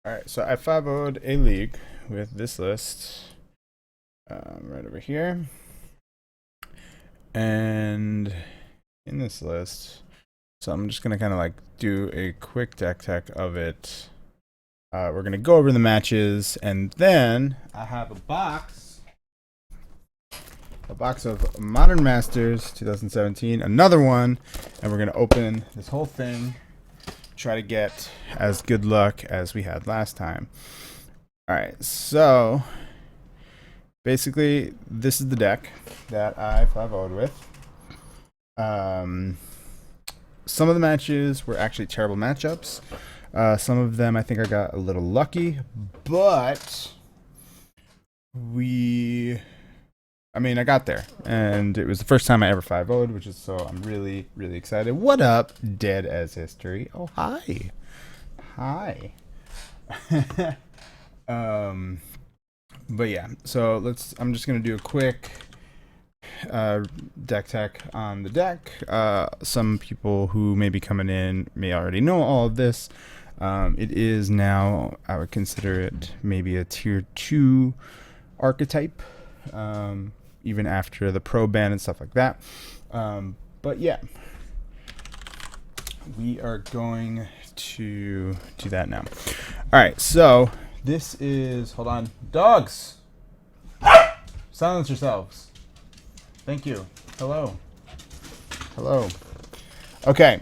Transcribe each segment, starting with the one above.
Alright, so I 5-0'd a league with this list right over here. And in this list, so I'm just going to kind of like do a quick deck tech of it. We're going to go over the matches, and then I have a box of Modern Masters 2017, another one, and we're going to open this whole thing. Try to get as good luck as we had last time. Alright, so basically this is the deck that I 5-0'd with. Some of the matches were actually terrible matchups. Some of them I think I got a little lucky, but I got there, and it was the first time I ever 5-0'd, which is so I'm really, really excited. What up, Dead as History? Oh, hi. Hi. But yeah, so I'm just going to do a quick deck tech on the deck. Some people who may be coming in may already know all of this. It is now, I would consider it maybe a tier 2 archetype. Even after the pro ban and stuff like that. But yeah, we are going to do that now. All right, so this is, hold on, dogs, silence yourselves. Thank you. Hello. Hello. Okay,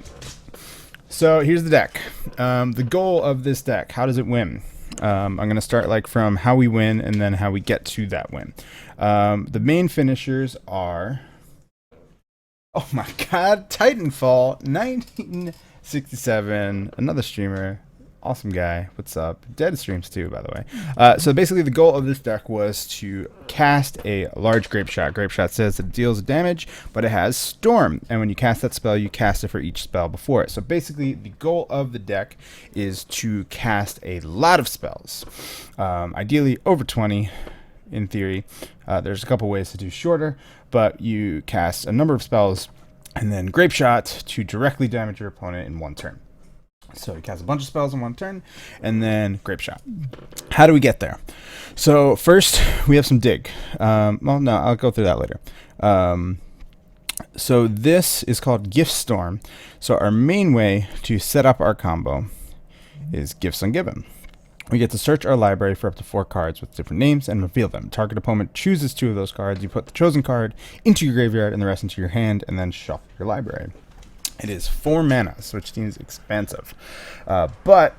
so here's the deck. The goal of this deck, how does it win? I'm going to start like from how we win and then how we get to that win. The main finishers are, oh my god, Titanfall 1967, another streamer, awesome guy, what's up, Dead streams too, by the way. So basically the goal of this deck was to cast a large Grape Shot. Grape Shot says it deals damage, but it has Storm, and when you cast that spell, you cast it for each spell before it. So basically the goal of the deck is to cast a lot of spells, ideally over 20 in theory. There's a couple ways to do shorter, but you cast a number of spells and then Grape Shot to directly damage your opponent in one turn. So you cast a bunch of spells in one turn, and then Grape Shot. How do we get there? So first, we have some dig. Well, no, I'll go through that later. So this is called Gift Storm. So our main way to set up our combo is Gifts Ungiven. We get to search our library for up to 4 cards with different names and reveal them. Target opponent chooses 2 of those cards. You put the chosen card into your graveyard and the rest into your hand, and then shuffle your library. It is 4 mana, which seems expensive. But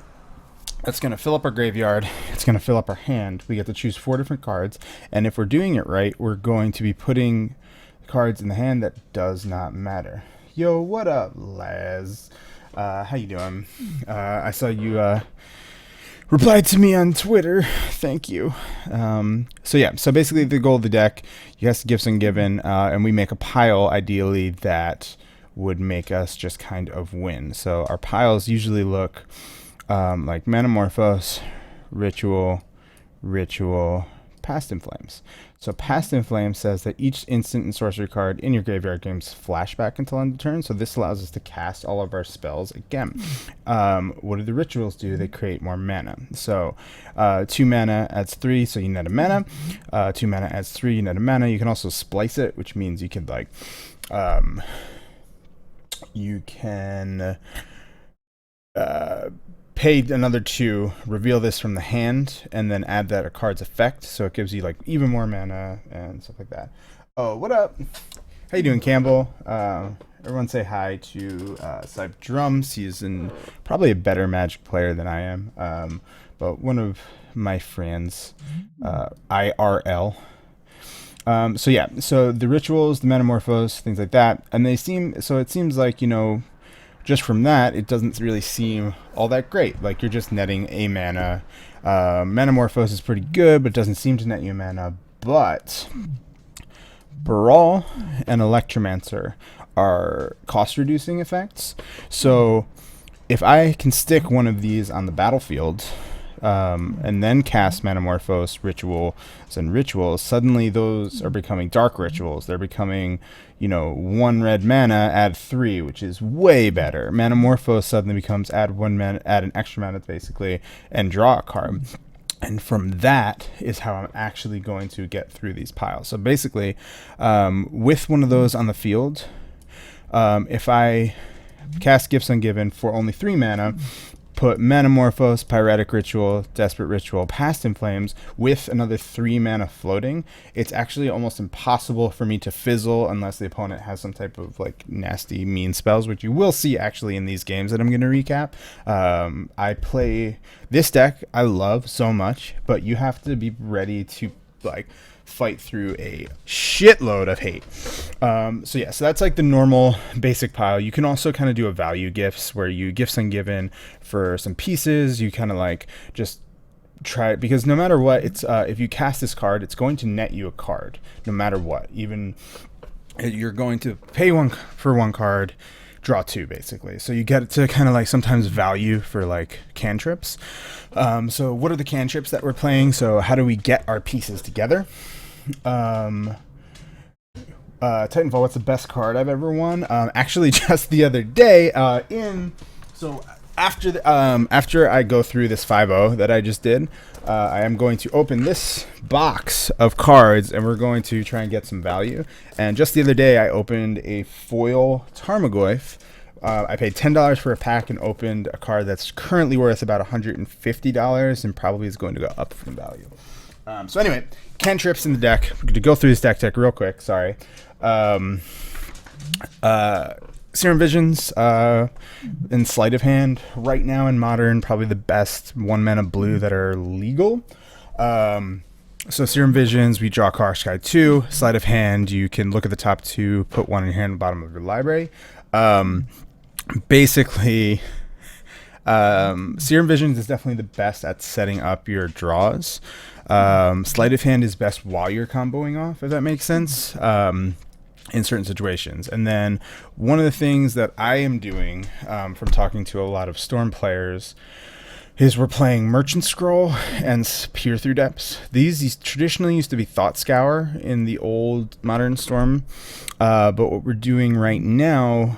it's going to fill up our graveyard. It's going to fill up our hand. We get to choose 4 different cards. And if we're doing it right, we're going to be putting cards in the hand that does not matter. Yo, what up, Laz? How you doing? I saw you replied to me on Twitter. Thank you. So yeah, so basically the goal of the deck, you have Gifts Ungiven, and we make a pile, ideally, that would make us just kind of win. So our piles usually look like Metamorphose, Ritual, Past in Flames. So Past in Flames says that each instant and sorcery card in your graveyard gains flashback until end of turn. So this allows us to cast all of our spells again. What do the rituals do? They create more mana. So 2 mana adds 3, so you net a mana. 2 mana adds 3, you net a mana. You can also splice it, which means you could like you can pay another 2, reveal this from the hand, and then add that a card's effect, so it gives you like even more mana and stuff like that. Oh, what up? How you doing, Campbell? Everyone say hi to Cyp Drums. He's probably a better Magic player than I am, but one of my friends, IRL. So yeah, so the rituals, the Metamorphose, things like that, and it seems like, you know, just from that, it doesn't really seem all that great. Like, you're just netting a mana. Metamorphose is pretty good, but it doesn't seem to net you mana. But Brawl and Electromancer are cost-reducing effects. So if I can stick one of these on the battlefield, and then cast Metamorphose, Rituals, and Rituals, suddenly those are becoming dark rituals. They're becoming, 1 red mana, add 3, which is way better. Metamorphose suddenly becomes add 1 mana, add an extra mana basically, and draw a card. And from that is how I'm actually going to get through these piles. So basically, with one of those on the field, if I cast Gifts Ungiven for only 3 mana, put Metamorphose, Pyretic Ritual, Desperate Ritual, Past in Flames with another 3 mana floating, it's actually almost impossible for me to fizzle unless the opponent has some type of like nasty mean spells, which you will see actually in these games that I'm going to recap. I play this deck, I love so much, but you have to be ready to like fight through a shitload of hate. So that's like the normal basic pile. You can also kind of do a value gifts where you Gifts Ungiven for some pieces. You kind of like just try it, because no matter what, it's if you cast this card, it's going to net you a card no matter what. Even you're going to pay 1 for 1 card, draw 2 basically. So you get to kind of like sometimes value for like cantrips. So what are the cantrips that we're playing? So how do we get our pieces together? Titanfall, what's the best card I've ever won? Actually, just the other day, after I go through this 5-0 that I just did, I am going to open this box of cards, and we're going to try and get some value. And just the other day, I opened a foil Tarmogoyf. I paid $10 for a pack and opened a card that's currently worth about $150 and probably is going to go up from value. So anyway, cantrips in the deck. I'm going to go through this deck real quick. Sorry. Serum Visions in Sleight of Hand right now in Modern, probably the best 1 mana blue that are legal. So Serum Visions, we draw Jeskai 2. Sleight of Hand, you can look at the top 2, put 1 in your hand at the bottom of your library. Basically, Serum Visions is definitely the best at setting up your draws. Sleight of Hand is best while you're comboing off, if that makes sense, in certain situations. And then one of the things that I am doing from talking to a lot of Storm players is we're playing Merchant Scroll and Peer Through Depths. These traditionally used to be Thought Scour in the old Modern Storm, but what we're doing right now,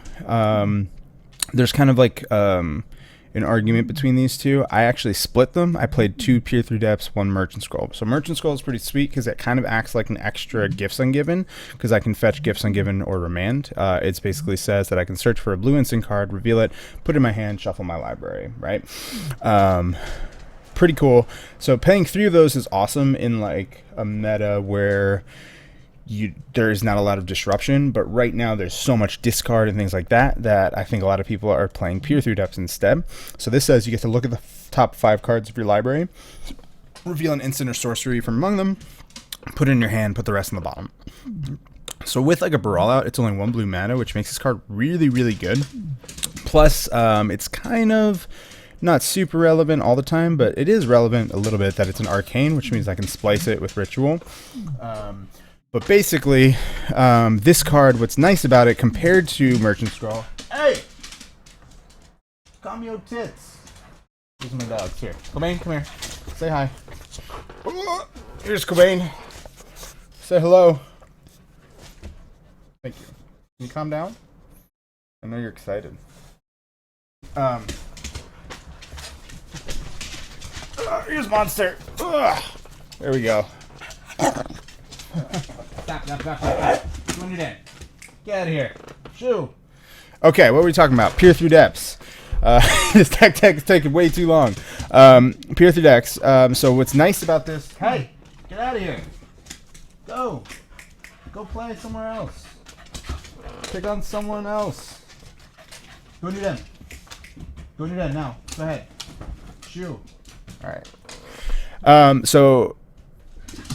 there's kind of like an argument between these two. I actually split them. I played 2 Peer Through Depths, 1 Merchant Scroll. So Merchant Scroll is pretty sweet because it kind of acts like an extra Gifts Ungiven, because I can fetch Gifts Ungiven or Remand. It basically says that I can search for a blue instant card, reveal it, put it in my hand, shuffle my library, right? Pretty cool. So playing 3 of those is awesome in like a meta where there is not a lot of disruption, but right now there's so much discard and things like that I think a lot of people are playing Peer Through Depths instead. So this says you get to look at the top 5 cards of your library, reveal an instant or sorcery from among them, put it in your hand, put the rest in the bottom. So with like a Brawl Out, it's only 1 blue mana, which makes this card really, really good. Plus, it's kind of not super relevant all the time, but it is relevant a little bit that it's an arcane, which means I can splice it with ritual. But basically, this card, what's nice about it compared to Merchant Scroll... Hey! Calm your tits. These are my dogs. Here. Cobain, come here. Say hi. Here's Cobain. Say hello. Thank you. Can you calm down? I know you're excited. Here's Monster. There we go. Stop. When you're dead. Get out of here. Shoo. Okay, what were we talking about? Peer Through Depths. This deck is taking way too long. Peer Through Depths. So what's nice about this... Hey! Get out of here. Go. Go play somewhere else. Pick on someone else. Go in your den. Go in your den now. Go ahead. Shoo. Alright. So...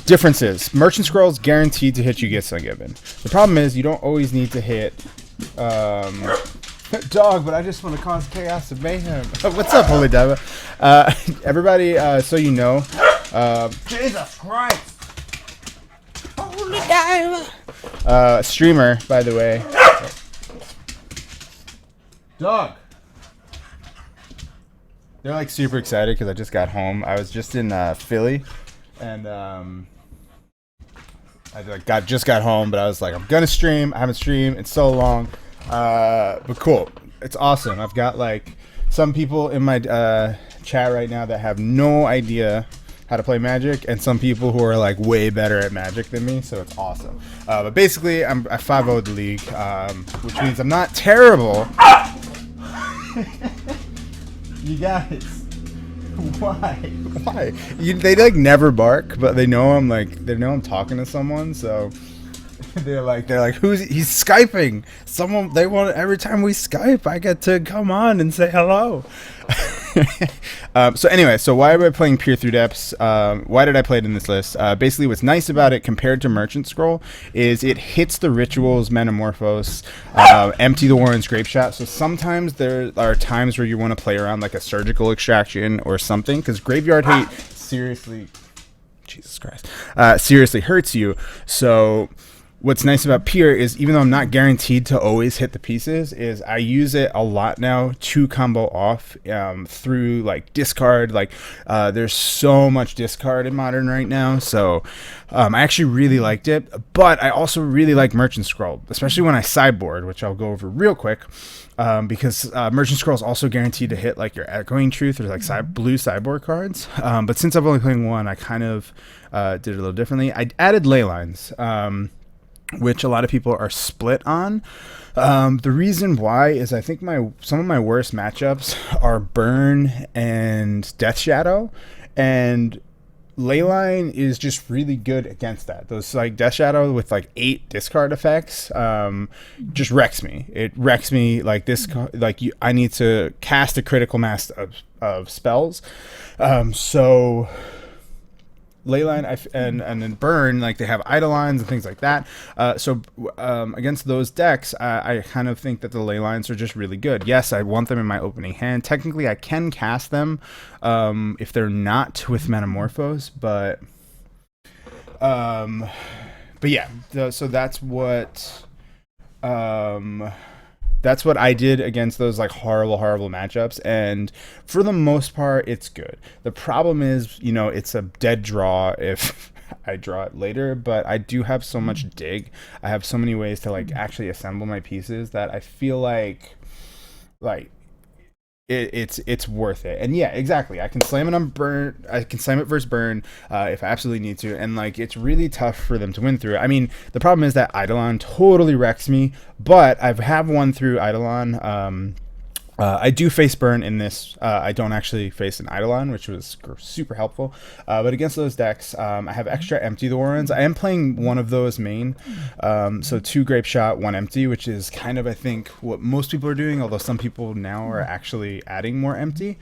differences. Merchant Scroll is guaranteed to hit you Gifts Ungiven. The problem is you don't always need to hit dog, but I just want to cause chaos and mayhem. What's up, Holy Diva? Everybody, so you know, Jesus Christ, Holy Diva. Streamer, by the way. Dog. They're like super excited because I just got home. I was just in Philly, and I just got home, but I was like, I'm gonna stream. I haven't streamed in so long, but cool. It's awesome. I've got like some people in my chat right now that have no idea how to play Magic, and some people who are like way better at Magic than me. So it's awesome. But basically, I 5-0'd the league, which means I'm not terrible. You guys, why? They like never bark, but they know I'm talking to someone, so they're like, he's Skyping someone. They want every time we Skype, I get to come on and say hello. So anyway, so why am I playing Peer Through Depths? Why did I play it in this list? Basically, what's nice about it compared to Merchant Scroll is it hits the rituals, Metamorphose, Empty the Warren's Grape Shot. So sometimes there are times where you want to play around like a Surgical Extraction or something, because Graveyard Hate seriously, Jesus Christ, seriously hurts you. So what's nice about Peer is, even though I'm not guaranteed to always hit the pieces, is I use it a lot now to combo off through like discard. Like there's so much discard in Modern right now, so I actually really liked it. But I also really like Merchant Scroll, especially when I sideboard, which I'll go over real quick. Because Merchant Scroll is also guaranteed to hit like your Echoing Truth or like blue sideboard cards. But since I'm only playing one, I kind of did it a little differently. I added ley lines, which a lot of people are split on. The reason why is I think some of my worst matchups are Burn and Death Shadow, and Leyline is just really good against that. Those like Death Shadow with like 8 discard effects just wrecks me. It wrecks me like this. I need to cast a critical mass of spells. So Leyline and then Burn, like they have Eidolons and things like that. So against those decks, I kind of think that the Leylines are just really good. Yes, I want them in my opening hand. Technically, I can cast them if they're not with Metamorphose, but yeah. So that's what I did against those like horrible matchups, and for the most part it's good. The problem is, it's a dead draw if I draw it later, but I do have so much dig. I have so many ways to like actually assemble my pieces that I feel like it's worth it. And yeah, exactly, I can slam it on Burn. I can slam it versus Burn if I absolutely need to, and like it's really tough for them to win through it. I mean, the problem is that Eidolon totally wrecks me, but I have won through Eidolon. I do face Burn in this. I don't actually face an Eidolon, which was super helpful. But against those decks, I have extra Empty the Warrens. I am playing one of those main. So 2 Grape Shot, 1 Empty, which is kind of, I think, what most people are doing, although some people now are actually adding more Empty.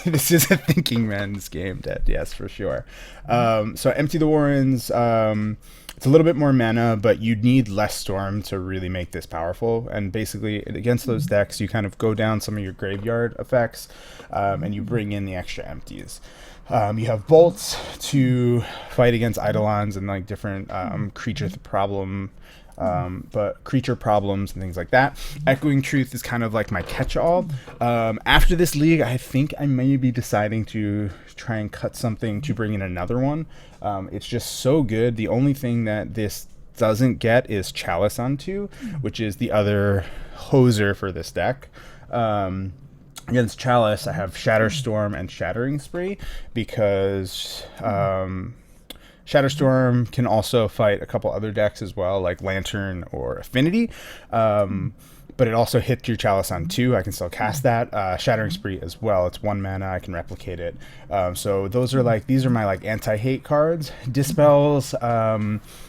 This is a thinking man's game, Dead. Yes, for sure. So Empty the Warrens. It's a little bit more mana, but you need less Storm to really make this powerful. And basically, against those decks, you kind of go down some of your graveyard effects, and you bring in the extra empties. You have Bolts to fight against Eidolons and like different creature problems and things like that. Echoing Truth is kind of like my catch-all. After this league, I think I may be deciding to try and cut something to bring in another one. It's just so good. The only thing that this doesn't get is Chalice on 2, which is the other hoser for this deck. Against Chalice, I have Shatterstorm and Shattering Spree, because Shatterstorm can also fight a couple other decks as well, like Lantern or Affinity. But it also hits your Chalice on 2. I can still cast that. Shattering Spree as well. It's 1 mana. I can replicate it. So these are my like anti-hate cards. Dispels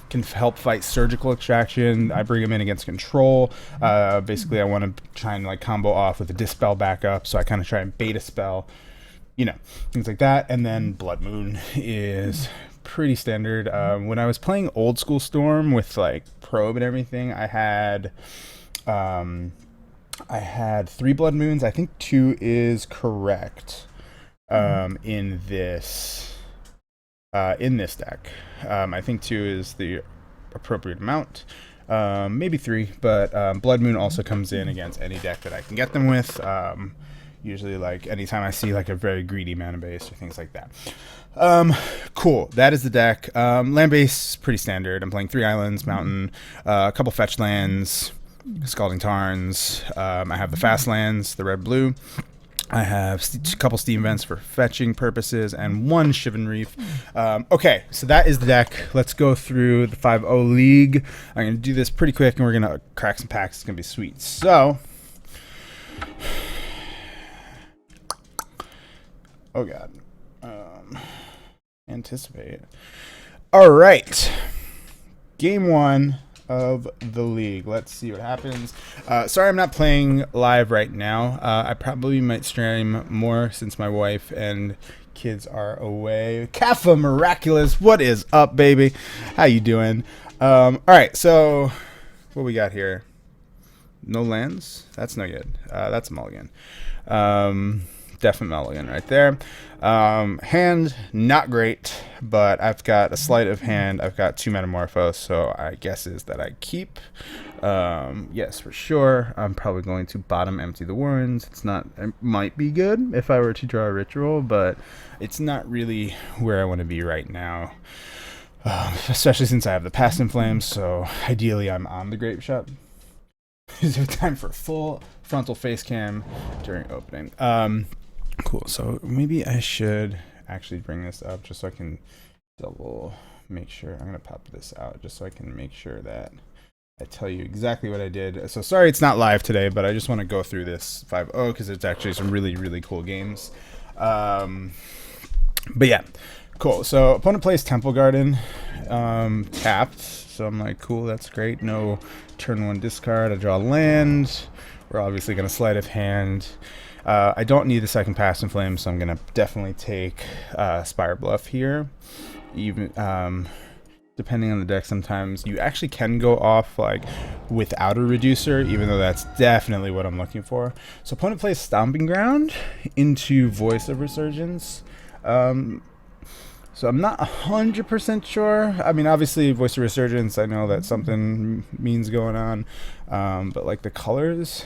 can help fight Surgical Extraction. I bring them in against Control. Basically, I want to try and like combo off with a Dispel backup. So I kind of try and bait a spell, things like that. And then Blood Moon is pretty standard. When I was playing Old School Storm with like Probe and everything, I had 3 Blood Moons. I think 2 is correct in this deck. I think 2 is the appropriate amount. Maybe 3, but Blood Moon also comes in against any deck that I can get them with. Usually, like, anytime I see, like, a very greedy mana base or things like that. Cool. That is the deck. Land base, pretty standard. I'm playing 3 islands, mountain, a couple fetch lands, Scalding Tarns. I have the fast lands, the red-blue. I have a couple steam vents for fetching purposes and 1 Shivan Reef. Okay, so that is the deck. Let's go through the 5-0 league. I'm going to do this pretty quick, and we're going to crack some packs. It's going to be sweet. So, oh God. Anticipate. All right. Game 1 of the league. Let's see what happens. Sorry I'm not playing live right now. I probably might stream more since my wife and kids are away. Kaffa Miraculous, what is up, baby? How you doing? All right, so what we got here? No lands? That's no good. That's a mulligan. Definite mulligan right there. Hand, not great, but I've got a sleight of hand. I've got 2 Metamorphose, so I guess is that I keep. Yes, for sure. I'm probably going to bottom empty the Warrens. It might be good if I were to draw a ritual, but it's not really where I want to be right now. Especially since I have the Past in Flames, so ideally I'm on the Grape Shot. Is there time for full frontal face cam during opening? Cool. So maybe I should actually bring this up just so I can double make sure. I'm going to pop this out just so I can make sure that I tell you exactly what I did. So sorry it's not live today, but I just want to go through this 5-0 because it's actually some really, really cool games. But yeah, cool. So opponent plays Temple Garden, tapped. So I'm like, cool, that's great. No turn 1 discard. I draw land. We're obviously going to sleight of hand. I don't need the second Past in Flames, so I'm going to definitely take Spire Bluff here. Even depending on the deck, sometimes you actually can go off like without a reducer, even though that's definitely what I'm looking for. So opponent plays Stomping Ground into Voice of Resurgence. So I'm not 100% sure. I mean, obviously, Voice of Resurgence, I know that something means going on, but like the colors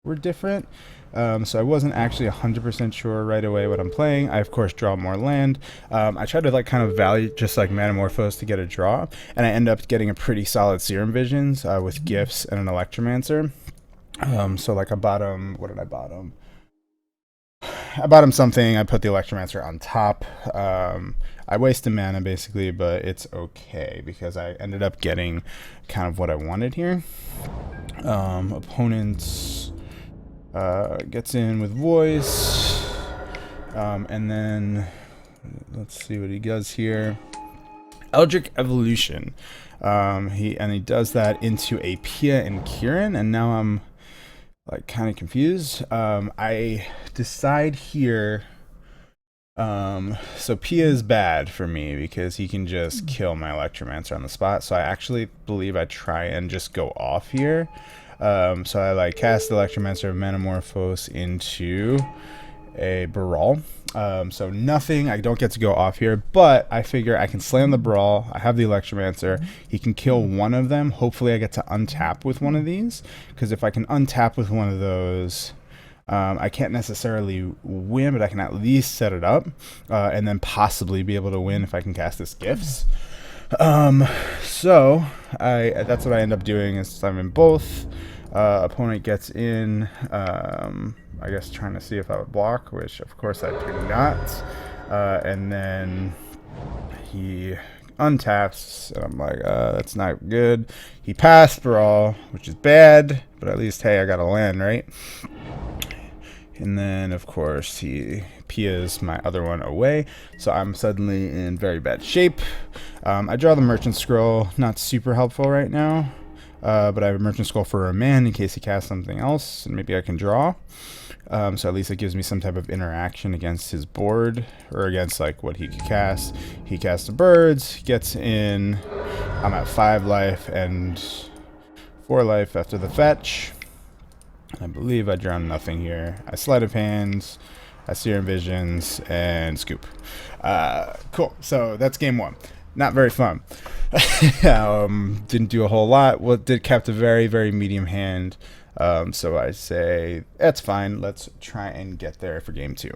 were different. So I wasn't actually 100% sure right away what I'm playing. I, of course, draw more land. I tried to like kind of value just like Metamorphose to get a draw, and I end up getting a pretty solid Serum Visions with Gifts and an Electromancer. So like I bottom, what did I bottom? I bottom something. I put the Electromancer on top. I wasted mana basically, but it's okay because I ended up getting kind of what I wanted here. Opponents gets in with Voice, and then let's see what he does here. Eldritch Evolution. He does that into a Pia and Kieran, and now I'm like kind of confused. I decide here. So Pia is bad for me because he can just kill my Electromancer on the spot. So I actually believe I try and just go off here. So I like cast the Electromancer, Metamorphose into a Brawl. So nothing, I don't get to go off here, but I figure I can slam the Brawl. I have the Electromancer. He can kill one of them. Hopefully I get to untap with one of these, because if I can untap with one of those, I can't necessarily win, but I can at least set it up, and then possibly be able to win if I can cast this Gifts. So that's what I end up doing is I'm in both. Opponent gets in, I guess trying to see if I would block, which of course I do not. And then he untaps, and I'm like, that's not good. He passed Brawl, which is bad, but at least, hey, I got a land, right? And then, of course, he Pia's my other one away, so I'm suddenly in very bad shape. I draw the Merchant Scroll, not super helpful right now, but I have a Merchant Scroll for a man in case he casts something else, and maybe I can draw. So at least it gives me some type of interaction against his board, or against like what he could cast. He casts the birds, gets in. I'm at 5 life and 4 life after the fetch. I believe I draw nothing here. I sleight of hands, I Serum Visions, and scoop. Cool. So that's game 1. Not very fun. Didn't do a whole lot. Well, did kept a very, very medium hand. So I say, that's fine. Let's try and get there for game 2.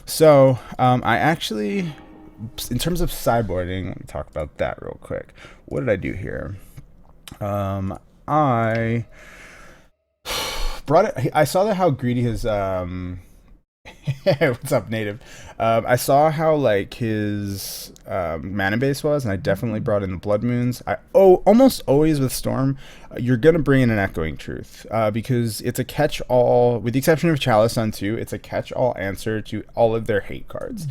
So I actually, in terms of sideboarding, let me talk about that real quick. What did I do here? I brought it. I saw that how greedy his what's up, native? I saw how like his mana base was, and I definitely brought in the Blood Moons. Almost always with Storm, you're gonna bring in an Echoing Truth because it's a catch-all. With the exception of Chalice Sun 2, it's a catch-all answer to all of their hate cards.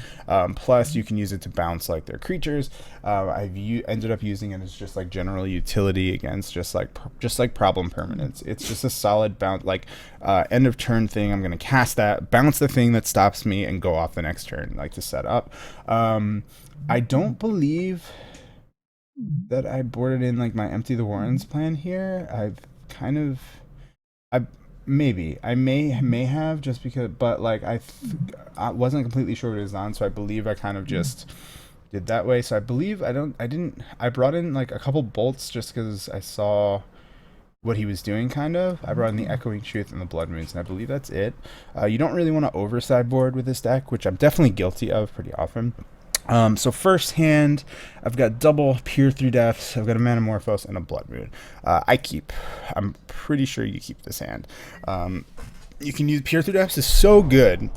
Plus, you can use it to bounce like their creatures. I've ended up using it as just like general utility against just like problem permanents. It's just a solid bounce, like end of turn thing. I'm gonna cast that, bounce the thing that stops me, and go off the next turn, like to set up. I don't believe that I boarded in like my Empty the Warrens plan here. I may have, just because, but like I wasn't completely sure what it was on, so I believe I kind of just did that way. So I believe I brought in like a couple bolts just because I saw what he was doing, kind of. I brought in the Echoing Truth and the Blood Moons, and I believe that's it. You don't really want to over sideboard with this deck, which I'm definitely guilty of pretty often. So first hand, I've got double Peer Through Depths, I've got a Manamorphose, and a Blood Moon. I'm pretty sure you keep this hand. You can use Peer Through Depths is so good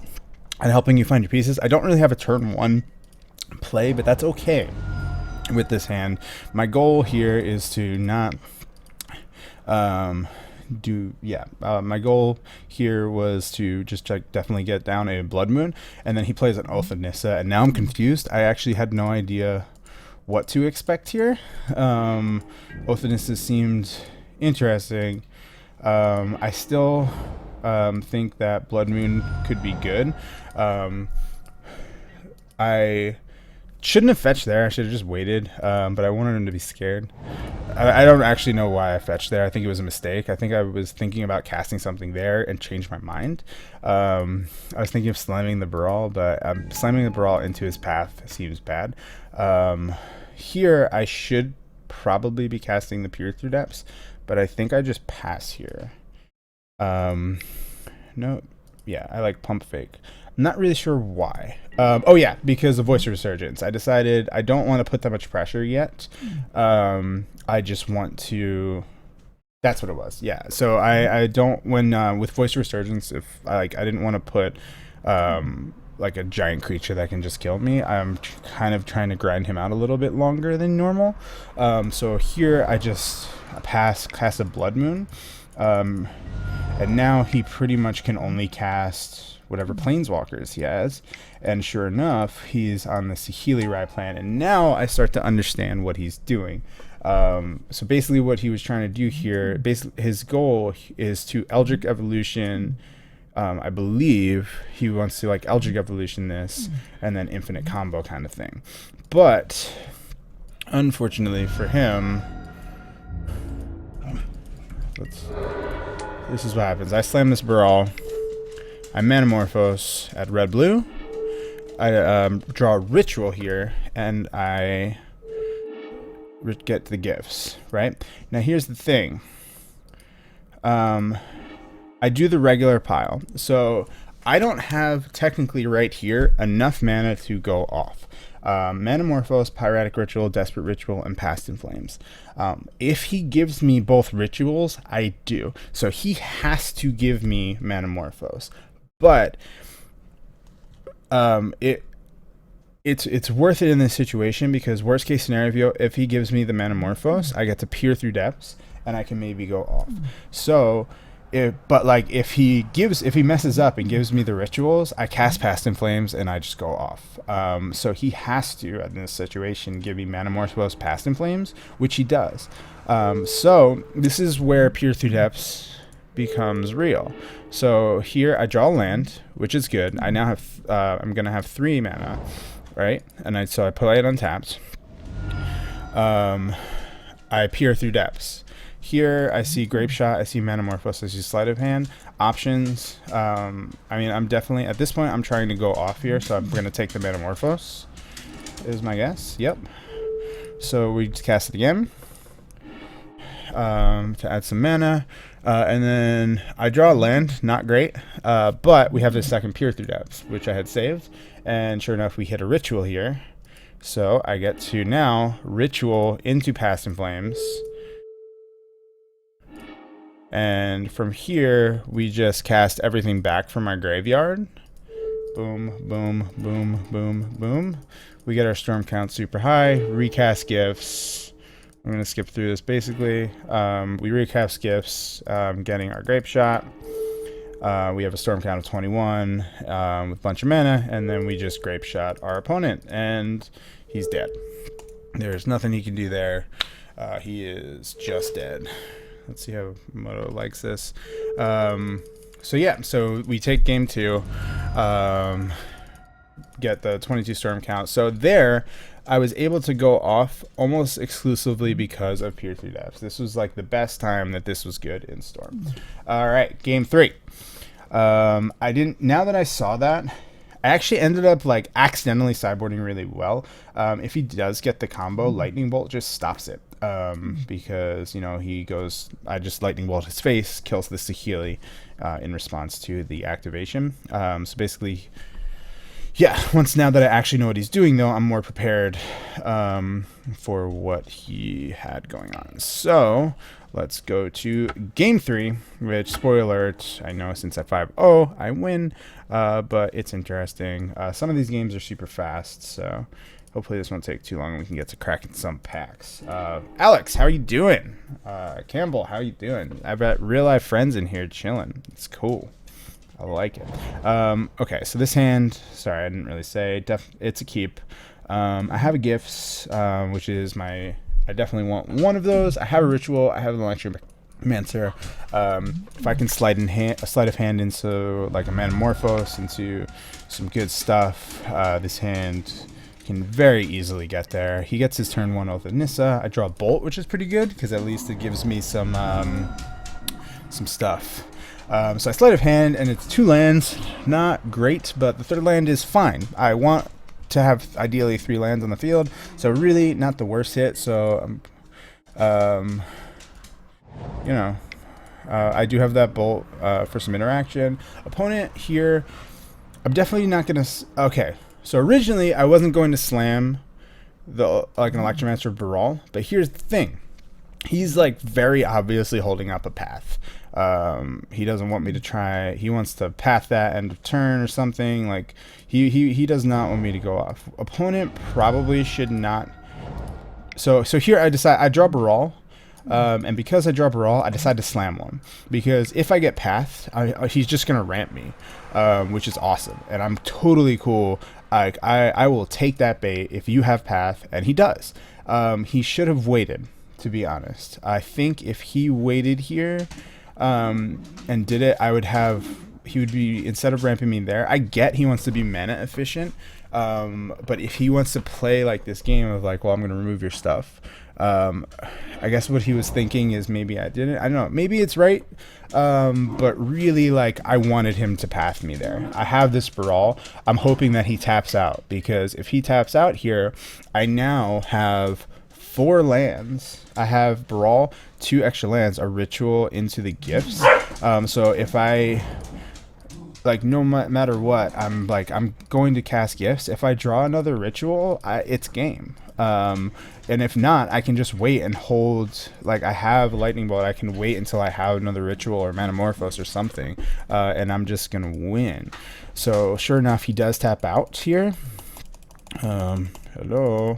at helping you find your pieces. I don't really have a turn 1 play, but that's okay with this hand. My goal here is to not my goal here was to just definitely get down a Blood Moon, and then he plays an Oath of Nissa, and now I'm confused. I actually had no idea what to expect here. Oath of Nissa seemed interesting. I still think that Blood Moon could be good. I shouldn't have fetched there. I should have just waited, but I wanted him to be scared. I don't actually know why I fetched there. I think it was a mistake. I think I was thinking about casting something there and changed my mind. I was thinking of slamming the Brawl, but slamming the Brawl into his path seems bad. Here, I should probably be casting the Peer Through Depths, but I think I just pass here. No, yeah, I like Pump Fake. I'm not really sure why. Oh yeah, because of Voice of Resurgence. I decided I don't want to put that much pressure yet. I just want to. That's what it was. Yeah. So I don't with Voice of Resurgence, if I didn't want to put like a giant creature that can just kill me. I'm kind of trying to grind him out a little bit longer than normal. So here I just cast a Blood Moon, and now he pretty much can only cast whatever planeswalkers he has, and sure enough, he's on the Saheeli Rai plan, and now I start to understand what he's doing. So basically what he was trying to do here, his goal is to Eldritch Evolution. I believe he wants to like Eldritch Evolution this, and then infinite combo kind of thing. But unfortunately for him, this is what happens. I slam this Brawl, I Manamorphose at red-blue, I draw a Ritual here, and I get the gifts, right? Now here's the thing. I do the regular pile, so I don't have technically right here enough mana to go off. Manamorphose, Pyretic Ritual, Desperate Ritual, and Past in Flames. If he gives me both rituals, I do. So he has to give me Manamorphose. But it's worth it in this situation, because worst case scenario, if he gives me the Manamorphose, I get to Peer Through Depths, and I can maybe go off. So if he messes up and gives me the rituals, I cast Past in Flames and I just go off. So he has to, in this situation, give me Manamorphose, Past in Flames, which he does. So this is where Peer Through Depths becomes real. So here I draw land, which is good. I now have I'm gonna have 3 mana, right? And so I play it untapped. I Peer Through Depths. Here I see Grape Shot, I see Manamorphose, I see Sleight of Hand. Options, I mean, I'm definitely, at this point, I'm trying to go off here, so I'm going to take the Manamorphose, is my guess. Yep. So we just cast it again to add some mana. And then I draw a land, not great, but we have this second Peer Through Depths, which I had saved, and sure enough, we hit a Ritual here. So I get to now Ritual into Past in Flames. And from here, we just cast everything back from our graveyard. Boom, boom, boom, boom, boom. We get our storm count super high, recast gifts. I'm going to skip through this basically. We recast gifts, getting our Grape Shot. We have a storm count of 21 with a bunch of mana, and then we just Grape Shot our opponent, and he's dead. There's nothing he can do there. He is just dead. Let's see how Moto likes this. So yeah, so we take game 2, get the 22 storm count. So there, I was able to go off almost exclusively because of Peer Through Depths. This was like the best time that this was good in Storm. All right, game 3. Now that I saw that, I actually ended up like accidentally sideboarding really well. If he does get the combo, Lightning Bolt just stops it. Because, you know, I just Lightning Bolt his face, kills the Saheeli in response to the activation. So basically, yeah, now that I actually know what he's doing, though, I'm more prepared for what he had going on. So let's go to game 3, which, spoiler alert, I know since I 5-0, I win, but it's interesting. Some of these games are super fast, so hopefully this won't take too long and we can get to cracking some packs. Alex, how are you doing? Campbell, how are you doing? I've got real life friends in here chilling. It's cool. I like it. Okay, so this hand, sorry, I didn't really say. It's a keep. I have a Gifts, which is I definitely want one of those. I have a Ritual. I have an Electromancer. If I can slide of hand into like a Metamorphose, into some good stuff, this hand can very easily get there. He gets his turn 1 with Nissa. I draw a Bolt, which is pretty good because at least it gives me some stuff. So I sleight of hand, and it's 2 lands. Not great, but the 3rd land is fine. I want to have ideally 3 lands on the field, so really not the worst hit. So, you know, I do have that Bolt for some interaction. Opponent here, I'm definitely not gonna. Okay, so originally I wasn't going to slam an Electromancer Baral, but here's the thing. He's like very obviously holding up a path. He doesn't want me to try. He wants to path that end of turn or something. Like he does not want me to go off. Opponent probably should not. So here I decide I draw Baral, and because I draw Baral, I decide to slam one because if I get pathed, he's just gonna ramp me, which is awesome, and I'm totally cool. I will take that bait if you have path, and he does. He should have waited. To be honest, I think if he waited here and did it, he would be, instead of ramping me there, I get he wants to be mana efficient, but if he wants to play like this game of like, well, I'm going to remove your stuff, I guess what he was thinking is maybe I didn't. I don't know. Maybe it's right, but really, like, I wanted him to path me there. I have this Baral. I'm hoping that he taps out, because if he taps out here, I now have 4 lands. I have Baral, 2 extra lands, a Ritual into the Gifts. So if I, like, no matter what, I'm going to cast Gifts. If I draw another Ritual, it's game. And if not, I can just wait and hold. Like, I have Lightning Bolt. I can wait until I have another Ritual or Metamorphose or something, and I'm just gonna win. So sure enough, he does tap out here. Hello.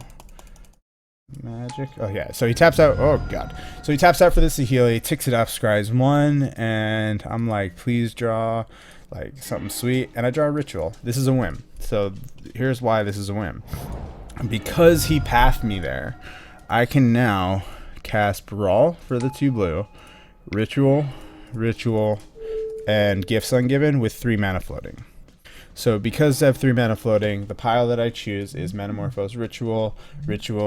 Magic. Oh yeah, so he taps out. Oh god. So he taps out for the Saheeli, ticks it up, scries 1, and I'm like, please draw like something sweet, and I draw a Ritual. This is a win. So here's why this is a win. Because he pathed me there, I can now cast Brawl for the 2 blue, Ritual, and Gifts Ungiven with 3 mana floating. So because I have 3 mana floating, the pile that I choose is Metamorphose, Ritual,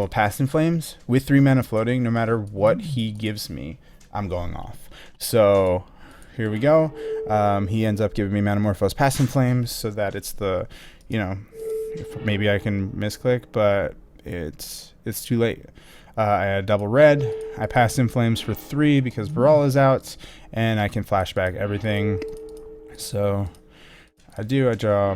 Past in Flames. With 3 mana floating, no matter what he gives me, I'm going off. So here we go. He ends up giving me Metamorphose, Past in Flames, so that it's the, maybe I can misclick, but it's too late. I had double red. I passed In Flames for 3 because Baral is out, and I can flashback everything. So I draw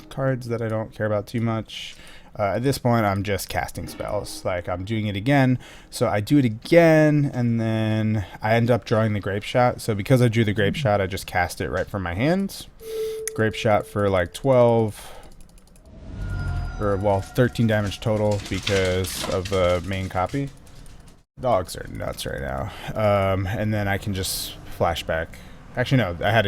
cards that I don't care about too much. At this point, I'm just casting spells. Like, I'm doing it again. So I do it again, and then I end up drawing the Grape Shot. So because I drew the Grape Shot, I just cast it right from my hands. Grape Shot for like 12, or well, 13 damage total because of the main copy. Dogs are nuts right now. And then I can just flashback. Actually, no, I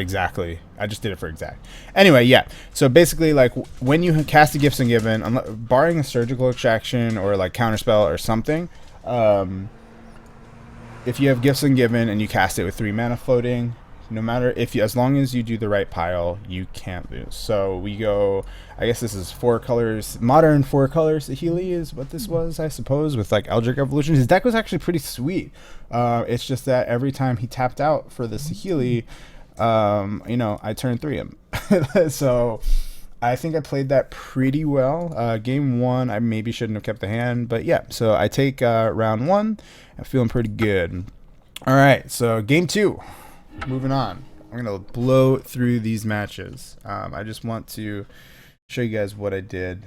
just did it for exact. Anyway, yeah. So basically, like, when you cast a Gifts Ungiven, barring a surgical extraction or like counterspell or something, if you have Gifts Ungiven and you cast it with 3 mana floating, no matter as long as you do the right pile, you can't lose. So we go, I guess this is 4 colors, modern 4 colors. Saheeli is what this was, I suppose, with like Eldritch Evolution. His deck was actually pretty sweet. It's just that every time he tapped out for the Saheeli, I turned 3 him. So I think I played that pretty well. Game 1, I maybe shouldn't have kept the hand, but yeah. So I take round 1. I'm feeling pretty good. All right, so game 2. Moving on. I'm going to blow through these matches. I just want to show you guys what I did.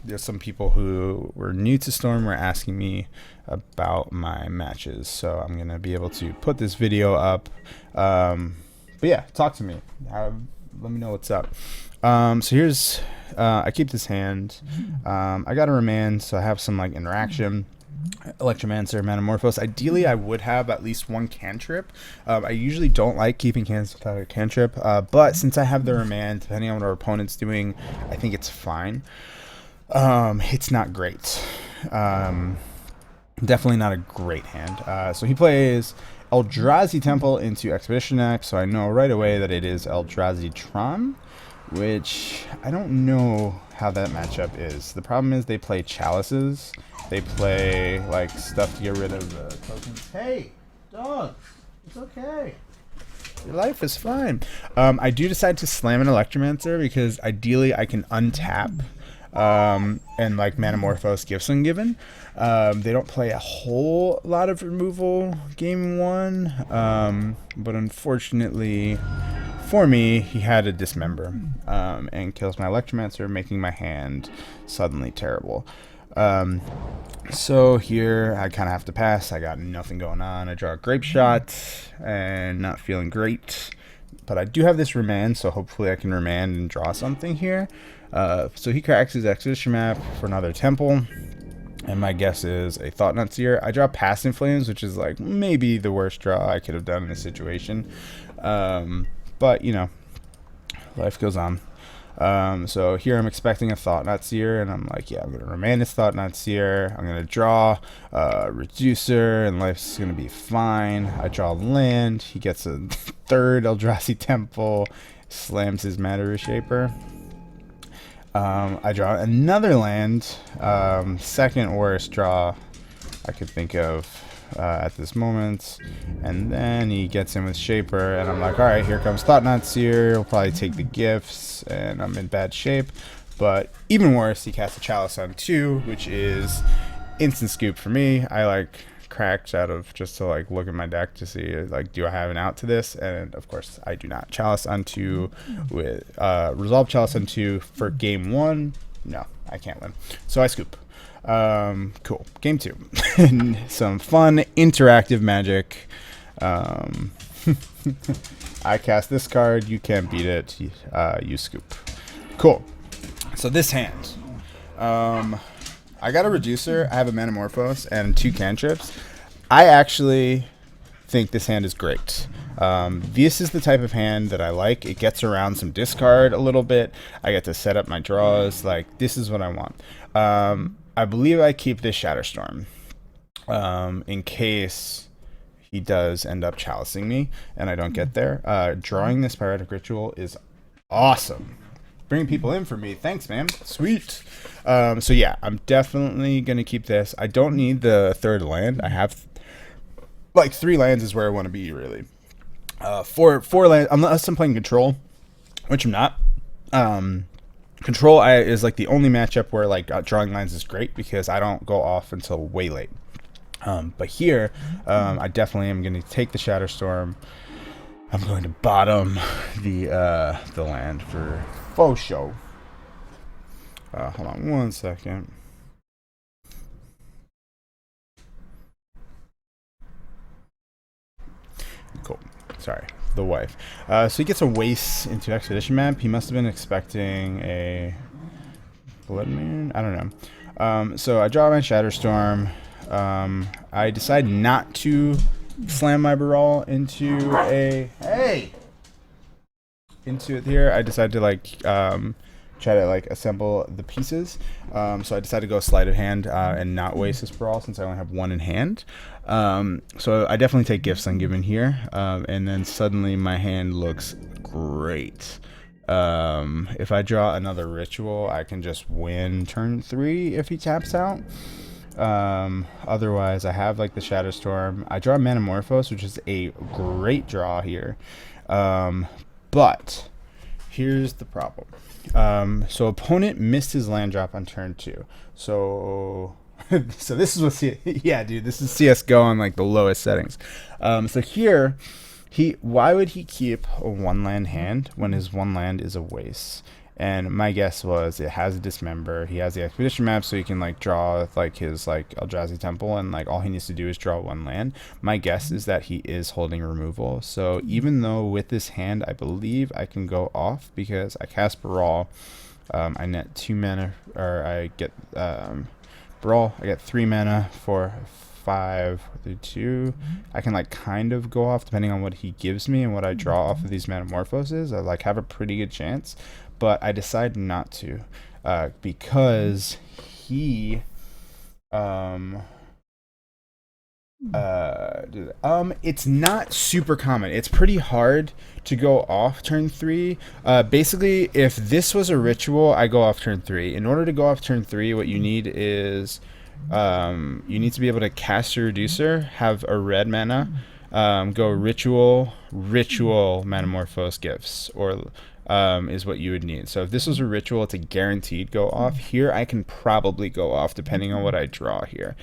There's some people who were new to Storm were asking me about my matches. So I'm going to be able to put this video up. But yeah, talk to me. Let me know what's up. So here's, I keep this hand. I got a remand, so I have some like interaction. Electromancer, Manamorphose. Ideally, I would have at least 1 cantrip. I usually don't like keeping hands without a cantrip, but since I have the remand, depending on what our opponent's doing, I think it's fine. It's not great. Definitely not a great hand. So he plays Eldrazi Temple into Expedition Axe, so I know right away that it is Eldrazi Tron, which I don't know how that matchup is. The problem is they play chalices. They play like stuff to get rid of the tokens. Hey, dogs, it's okay. Your life is fine. I do decide to slam an Electromancer because ideally I can untap and like Manamorphose Gifts Ungiven. They don't play a whole lot of removal game 1, but unfortunately for me, he had a Dismember and kills my Electromancer, making my hand suddenly terrible. So here I kind of have to pass. I got nothing going on. I draw a Grape Shot and not feeling great, but I do have this remand, so hopefully I can remand and draw something here. So he cracks his Expedition map for another Temple, and my guess is a Thought-Knot Seer. I draw Past In Flames, which is like maybe the worst draw I could have done in this situation, but you know, life goes on. So here I'm expecting a Thought-Knot Seer, and I'm like, yeah, I'm going to remand this Thought-Knot Seer. I'm going to draw a Reducer, and life's going to be fine. I draw land. He gets a 3rd Eldrazi Temple, slams his Matter Reshaper. I draw another land, 2nd worst draw I could think of at this moment, and then he gets in with Shaper, and I'm like, alright, here comes Thought-Knot Seer. He'll probably take the gifts, and I'm in bad shape. But even worse, he casts a Chalice on 2, which is instant scoop for me. I like cracked out of just to like look at my deck to see like, do I have an out to this, and of course I do not. Chalice on 2 with Resolve Chalice on 2 for game 1. No, I can't win, so I scoop. Cool. Game 2. Some fun interactive magic. I cast this card, you can't beat it, you scoop. Cool. So this hand, I got a Reducer, I have a Manamorphose, and 2 Cantrips. I actually think this hand is great. This is the type of hand that I like. It gets around some discard a little bit. I get to set up my draws. Like, this is what I want. I believe I keep this Shatterstorm in case he does end up chalicing me and I don't get there. Drawing this Pyretic Ritual is awesome. Bringing people in for me. Thanks, man. Sweet. So yeah, I'm definitely going to keep this. I don't need the 3rd land. I have like 3 lands is where I want to be, really. 4 lands, unless I'm playing Control, which I'm not. Control is like the only matchup where like drawing lines is great because I don't go off until way late. But here, I definitely am going to take the Shatterstorm. I'm going to bottom the land for faux show. Hold on 1 second. Cool. Sorry, the wife. So he gets a waste into Expedition map. He must have been expecting a Blood Moon? I don't know. So I draw my Shatterstorm. I decide not to slam my Baral into into it here. I decide to like try to like assemble the pieces. So I decided to go sleight of hand and not waste this Baral since I only have one in hand. So I definitely take Gifts Ungiven here, and then suddenly my hand looks great. If I draw another Ritual, I can just win turn 3 if he taps out. Otherwise, I have like the Shatterstorm. I draw Manamorphose, which is a great draw here. But here's the problem. So opponent missed his land drop on turn 2. So so this is what yeah, dude, this is CS:GO on like the lowest settings. So here why would he keep a 1-land hand when his 1 land is a waste? And my guess was it has a Dismember. He has the Expedition map, so he can like draw like his like Eldrazi Temple, and like all he needs to do is draw 1 land. My guess is that he is holding removal. So even though with this hand I believe I can go off because I cast Baral, I net 2 mana, or I get Brawl. I get 3 mana for 5 through 2. I can like kind of go off depending on what he gives me and what I draw off of these Metamorphoses. I like have a pretty good chance, but I decide not to because he it's not super common. It's pretty hard to go off turn 3. Basically, if this was a Ritual, I go off turn 3. In order to go off turn 3, what you need is you need to be able to cast your Reducer, have a red mana, go Ritual, Manamorphose Gifts, or is what you would need. So if this was a Ritual, it's a guaranteed go off. Here I can probably go off depending on what I draw here.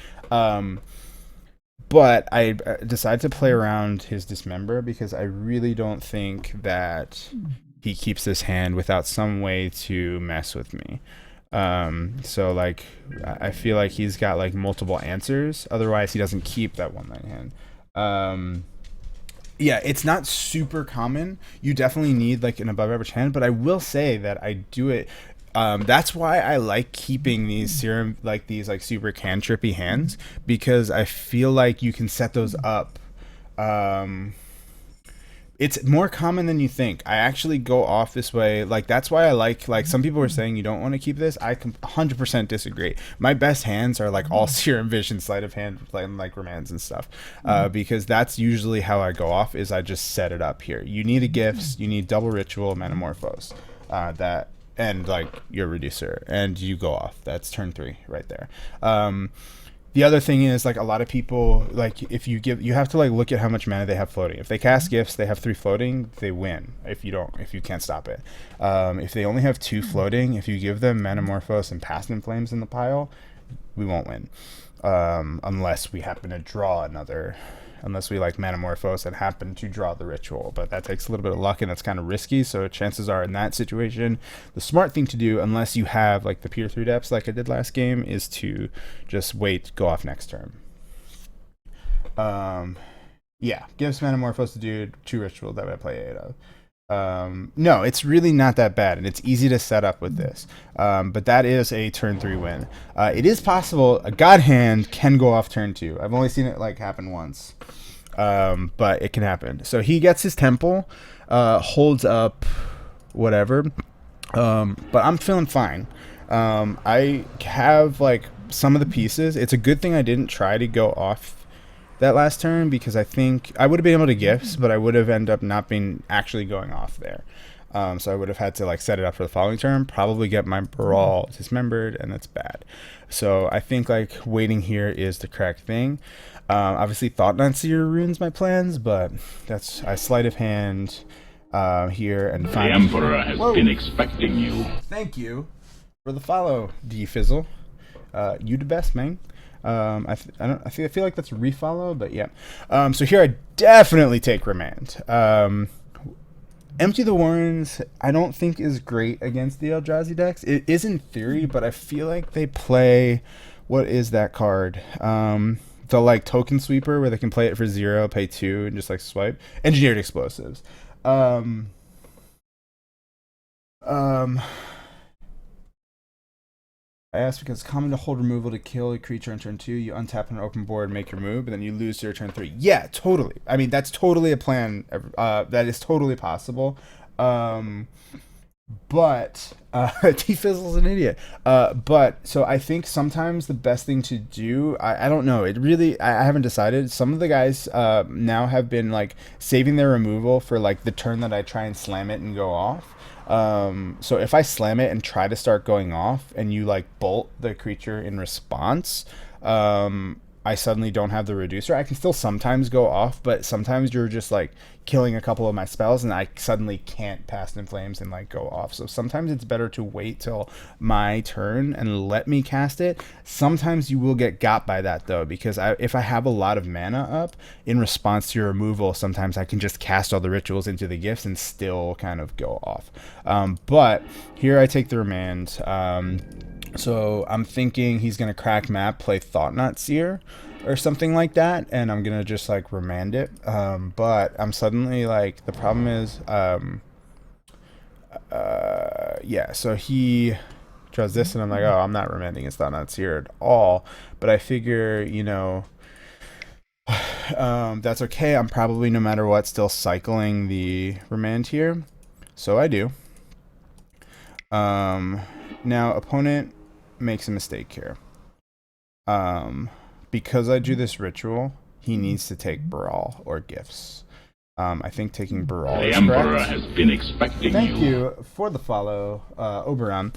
But I decided to play around his Dismember because I really don't think that he keeps this hand without some way to mess with me. So like I feel like he's got like multiple answers. Otherwise he doesn't keep that 1-land hand. Yeah, it's not super common. You definitely need like an above average hand, but I will say that I do it. That's why I like keeping these serum, like these like super cantrippy hands, because I feel like you can set those up. It's more common than you think. I actually go off this way. Like that's why I like some people were saying you don't want to keep this. I can 100% disagree. My best hands are like all Serum Vision, Sleight of Hand, like Remands and stuff, because that's usually how I go off. Is I just set it up here. You need a Gifts. You need double Ritual, Manamorphose. That. And like your Reducer, and you go off. That's turn 3 right there. The other thing is like a lot of people, like if you have to like look at how much mana they have floating. If they cast Gifts, they have 3 floating, they win. If you can't stop it. If they only have 2 floating, if you give them Manamorphose and Past in Flames in the pile, we won't win. Unless we happen to draw another. Unless we like Manamorphose and happen to draw the Ritual, but that takes a little bit of luck and that's kind of risky. So chances are in that situation, the smart thing to do, unless you have like the Pier 3 depths like I did last game, is to just wait, go off next turn. Yeah, gives Manamorphose to do 2 Ritual that I play 8 of. No, it's really not that bad, and it's easy to set up with this. But that is a turn 3 win. It is possible a God Hand can go off turn 2. I've only seen it like happen once, but it can happen. So he gets his Temple, holds up, whatever. But I'm feeling fine. I have like some of the pieces. It's a good thing I didn't try to go off that last turn, because I think I would have been able to Gifts, but I would have ended up not being actually going off there. So I would have had to like set it up for the following turn, probably get my Brawl dismembered, and that's bad. So I think like waiting here is the correct thing. Obviously Thought Not Seer ruins my plans, but I sleight of hand here and The find. Emperor has been expecting you. Thank you for the follow, D Fizzle. You the best, man. I feel like that's a refollow, but yeah. So here I definitely take Remand. Empty the Warrens, I don't think is great against the Eldrazi decks. It is in theory, but I feel like they play, what is that card? The like token sweeper where they can play it for 0, pay 2, and just like swipe. Engineered Explosives. I asked because it's common to hold removal to kill a creature on turn 2. You untap an open board, make your move, but then you lose to your turn 3. Yeah, totally. I mean, that's totally a plan. That is totally possible. But T-Fizzle's an idiot. But so I think sometimes the best thing to do, I don't know. It really, I haven't decided. Some of the guys now have been like saving their removal for like the turn that I try and slam it and go off. So if I slam it and try to start going off and you like bolt the creature in response, I suddenly don't have the reducer. I can still sometimes go off, but sometimes you're just like killing a couple of my spells and I suddenly can't Past in Flames and like go off. So sometimes it's better to wait till my turn and let me cast it. Sometimes you will get got by that though, because if I have a lot of mana up in response to your removal, sometimes I can just cast all the rituals into the gifts and still kind of go off. But here I take the Remand. So I'm thinking he's going to crack map, play Thought-Knot Seer or something like that, and I'm going to just like Remand it. But I'm suddenly like, the problem is, yeah, so he draws this and I'm like, oh, I'm not Remanding his Thought-Knot Seer at all. But I figure, you know, that's okay. I'm probably, no matter what, still cycling the Remand here. So I do. Now, opponent makes a mistake here. Because I do this ritual, he needs to take Brawl or Gifts. I think taking Brawl is correct. The Emperor has been expecting you. Thank you for the follow, Oberon.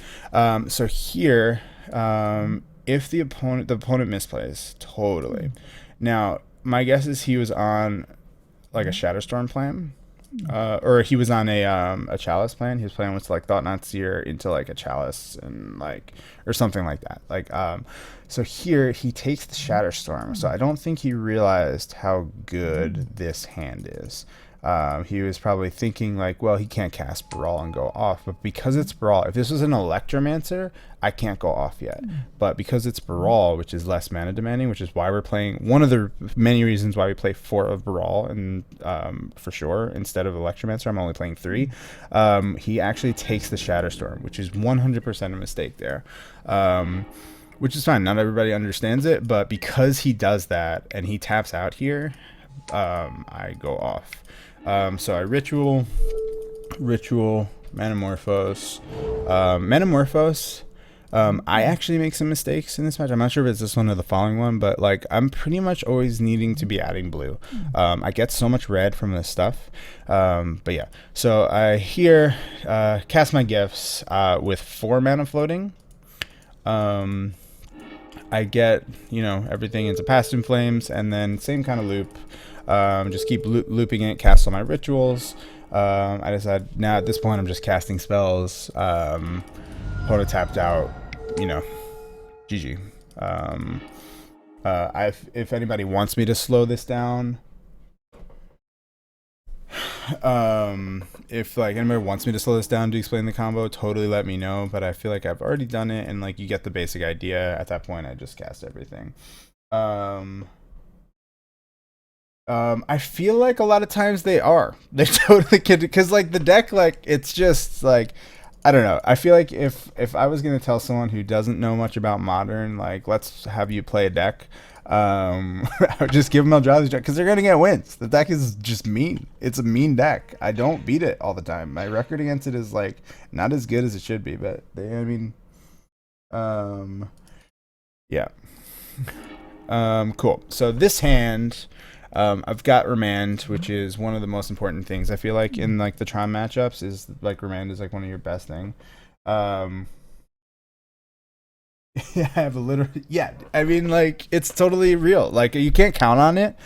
So here, if the opponent misplays, totally. Now, my guess is he was on like a Shatterstorm plan. Or he was on a Chalice plan. He was playing with like Thought-Knot Seer into like a Chalice and like, or something like that. Like, so here he takes the Shatterstorm. So I don't think he realized how good this hand is. He was probably thinking like, well, he can't cast Brawl and go off, but because it's Brawl, if this was an Electromancer, I can't go off yet. But because it's Brawl, which is less mana demanding, which is why we're playing, one of the many reasons why we play 4 of Brawl, and for sure, instead of Electromancer, I'm only playing 3. He actually takes the Shatterstorm, which is 100% a mistake there. Which is fine. Not everybody understands it, but because he does that and he taps out here, I go off. So I ritual, Manamorphose. Manamorphose, I actually make some mistakes in this match. I'm not sure if it's this one or the following one, but like I'm pretty much always needing to be adding blue. I get so much red from this stuff. But yeah, so I here cast my gifts with 4 mana floating. I get, you know, everything into Past in Flames, and then same kind of loop. Just keep looping it, cast all my rituals. I decided now at this point I'm just casting spells. Opponent tapped out, you know, GG. If anybody wants me to slow this down, if like anybody wants me to slow this down to explain the combo, totally let me know. But I feel like I've already done it, and like you get the basic idea. At that point, I just cast everything. I feel like a lot of times they totally could, because like the deck, like it's just like, I don't know. I feel like if I was gonna tell someone who doesn't know much about Modern, like let's have you play a deck, I would just give them Eldrazi because they're gonna get wins. The deck is just mean. It's a mean deck. I don't beat it all the time. My record against it is like not as good as it should be, but yeah. Cool. So this hand, I've got Remand, which is one of the most important things. I feel like in like the Tron matchups is like Remand is like one of your best thing. Yeah, I have a literal. Yeah, I mean, like it's totally real. Like you can't count on it.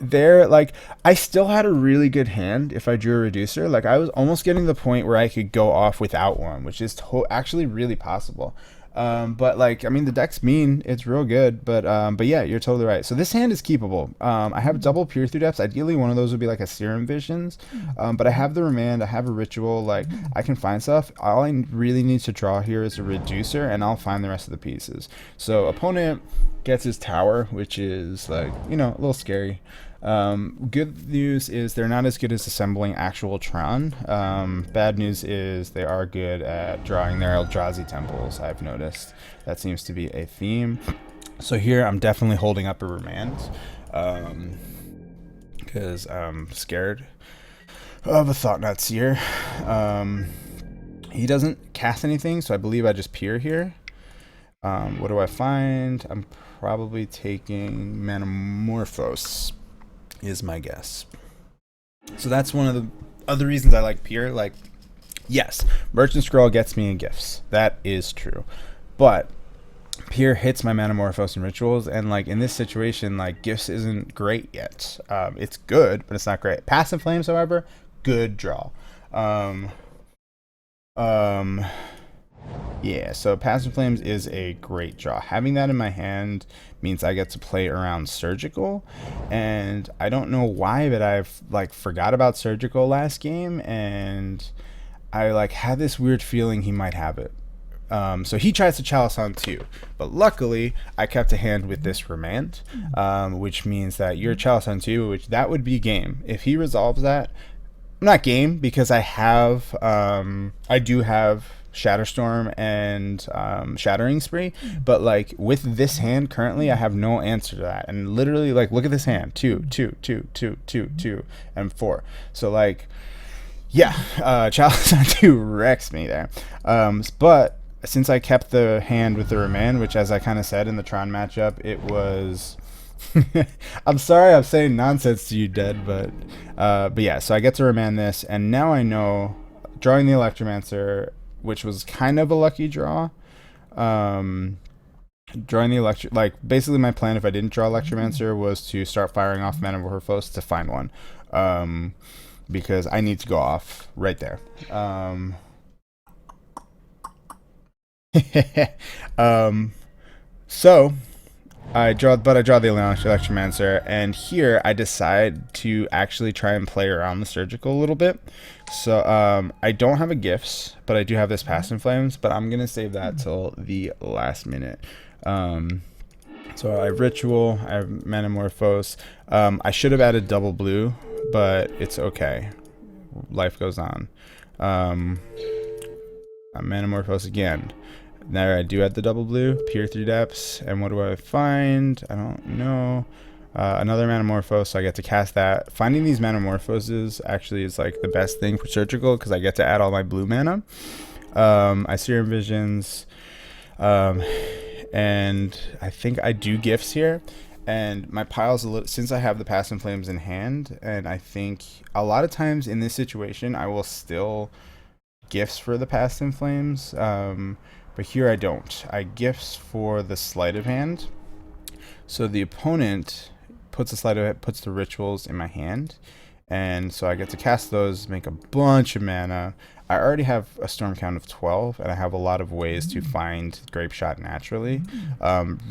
There, like I still had a really good hand if I drew a reducer. Like I was almost getting to the point where I could go off without one, which is actually really possible. But like, I mean, the deck's mean. It's real good, but yeah, you're totally right. So this hand is keepable. I have double Peer Through Depths. Ideally, one of those would be like a Serum Visions. But I have the Remand. I have a Ritual. Like I can find stuff. All I really need to draw here is a Reducer, and I'll find the rest of the pieces. So opponent gets his Tower, which is like, you know, a little scary. Good news is they're not as good as assembling actual Tron. Bad news is they are good at drawing their Eldrazi temples. I've noticed that seems to be a theme. So here I'm definitely holding up a Remand because I'm scared of a Thought-Knot Seer. He doesn't cast anything, so I believe I just peer here. What do I find? I'm probably taking Manamorphose is my guess. So that's one of the other reasons I like Peer. Like, yes, Merchant Scroll gets me in gifts. That is true. But Peer hits my Manamorphose and Rituals, and like in this situation, like gifts isn't great yet. It's good, but it's not great. Passive Flames, however, good draw. Yeah, so Passive Flames is a great draw. Having that in my hand means I get to play around Surgical, and I don't know why, but I've like forgot about Surgical last game, and I like had this weird feeling he might have it. So he tries to Chalice on too, but luckily I kept a hand with this Remand, which means that you're Chalice on 2, which that would be game. If he resolves that, not game, because I have I do have Shatterstorm and Shattering Spree, but like with this hand currently I have no answer to that. And literally, like, look at this hand, 2 2 2 2 2 2 and 4. So like, yeah, Chalice on 2 wrecks me there. But since I kept the hand with the Remand, which as I kind of said in the Tron matchup, it was I'm sorry I'm saying nonsense to you, Dead, but yeah, so I get to Remand this, and now I know drawing the Electromancer, which was kind of a lucky draw. Drawing the like basically my plan if I didn't draw Electromancer was to start firing off Manamorphose to find one, because I need to go off right there. So I draw the Electromancer, and here I decide to actually try and play around the Surgical a little bit. So I don't have a Gifts, but I do have this Passive Flames, but I'm gonna save that till the last minute. So I have Ritual, I have Manamorphose. I should have added double blue, but it's okay. Life goes on. Manamorphose again. There I do add the double blue, Peer Through Depths, and what do I find? I don't know. Another Manamorphose, so I get to cast that. Finding these Manamorphoses actually is like the best thing for Surgical, because I get to add all my blue mana. I Serum Visions, and I think I do Gifts here. And my pile's a little, since I have the Passive Flames in hand, and I think a lot of times in this situation I will still Gifts for the Passive Flames, but here I don't. I Gifts for the Sleight of Hand. So the opponent puts the Rituals in my hand, and so I get to cast those, make a bunch of mana. I already have a storm count of 12, and I have a lot of ways to find Grape Shot naturally.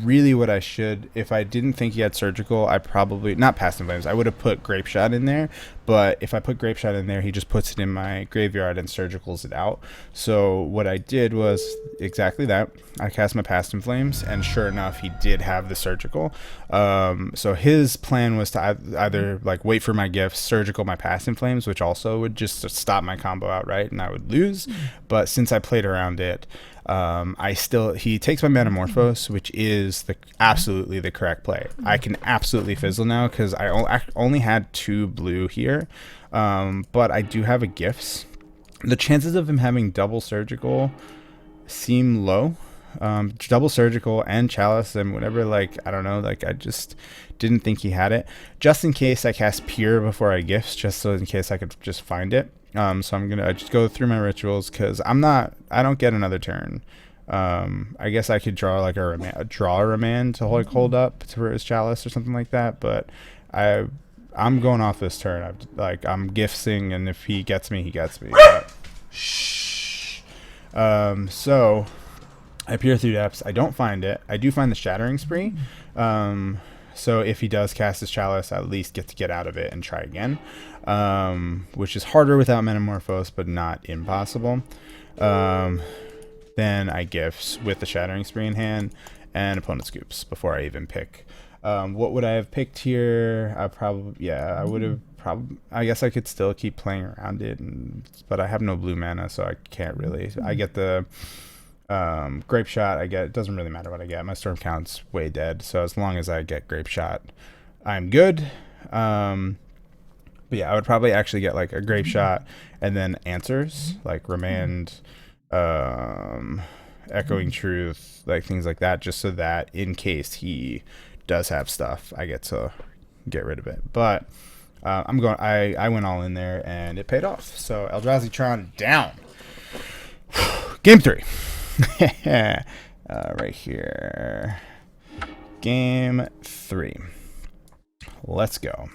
Really what I should, if I didn't think he had Surgical, I probably, not Passive Flames, I would have put Grape Shot in there, but if I put Grape Shot in there, he just puts it in my graveyard and Surgicals it out. So what I did was exactly that. I cast my Passive Flames, and sure enough, he did have the Surgical. So his plan was to either like wait for my Gifts, Surgical my Passive Flames, which also would just stop my combo outright, and I would lose. But since I played around it, he takes my Manamorphose, which is absolutely the correct play. I can absolutely fizzle now because I only had 2 blue here, but I do have a Gifts. The chances of him having double Surgical seem low. Double Surgical and Chalice and whatever, like, I don't know, like, I just didn't think he had it. Just in case I cast Peer before I Gifts, just so in case I could just find it. So I'm gonna just go through my Rituals, because I don't get another turn. I guess I could draw like draw a remand to like hold up for his chalice or something like that, but I'm going off this turn. I'm gifting, and if he gets me, he gets me. But, shh. So I peer through depths. I don't find it. I do find the Shattering Spree. So if he does cast his chalice, I at least get to get out of it and try again, which is harder without Metamorphose, but not impossible. Then I gifts with the Shattering Spree in hand, and opponent scoops before I even pick. What would I have picked here? I would have probably. I guess I could still keep playing around it, but I have no blue mana, so I can't really. I get the Grape Shot. It doesn't really matter what I get. My Storm Count's way dead, so as long as I get Grape Shot, I'm good. But yeah, I would probably actually get like a Grape Shot and then Answers, like Remand, Echoing Truth, like things like that, just so that in case he does have stuff, I get to get rid of it. But I went all in there and it paid off. So Eldrazi Tron down. Game 3. Right here. Game 3. Let's go.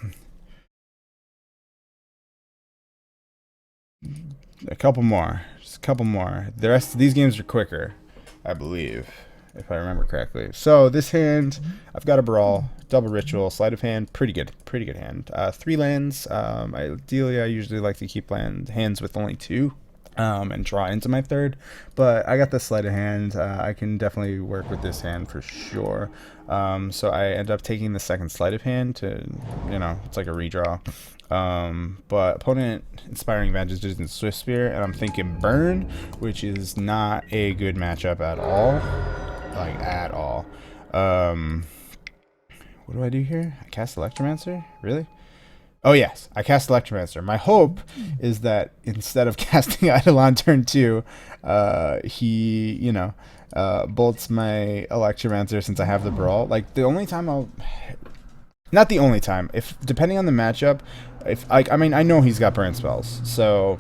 A couple more. Just a couple more. The rest of these games are quicker, I believe, if I remember correctly. So this hand, I've got a Brawl, double Ritual, Sleight of Hand, pretty good hand. 3 lands. Ideally, I usually like to keep hands with only 2, and draw into my 3rd. But I got the Sleight of Hand. I can definitely work with this hand for sure. So I end up taking the 2nd Sleight of Hand to, it's like a redraw. But opponent Inspiring Advantages in Swift Spear, and I'm thinking Burn, which is not a good matchup at all. Like, at all. What do I do here? I cast Electromancer? Really? Oh, yes. I cast Electromancer. My hope is that instead of casting Eidolon turn 2, he, bolts my Electromancer since I have the Brawl. Like, the only time not the only time. Depending on the matchup, I know he's got burn spells. So,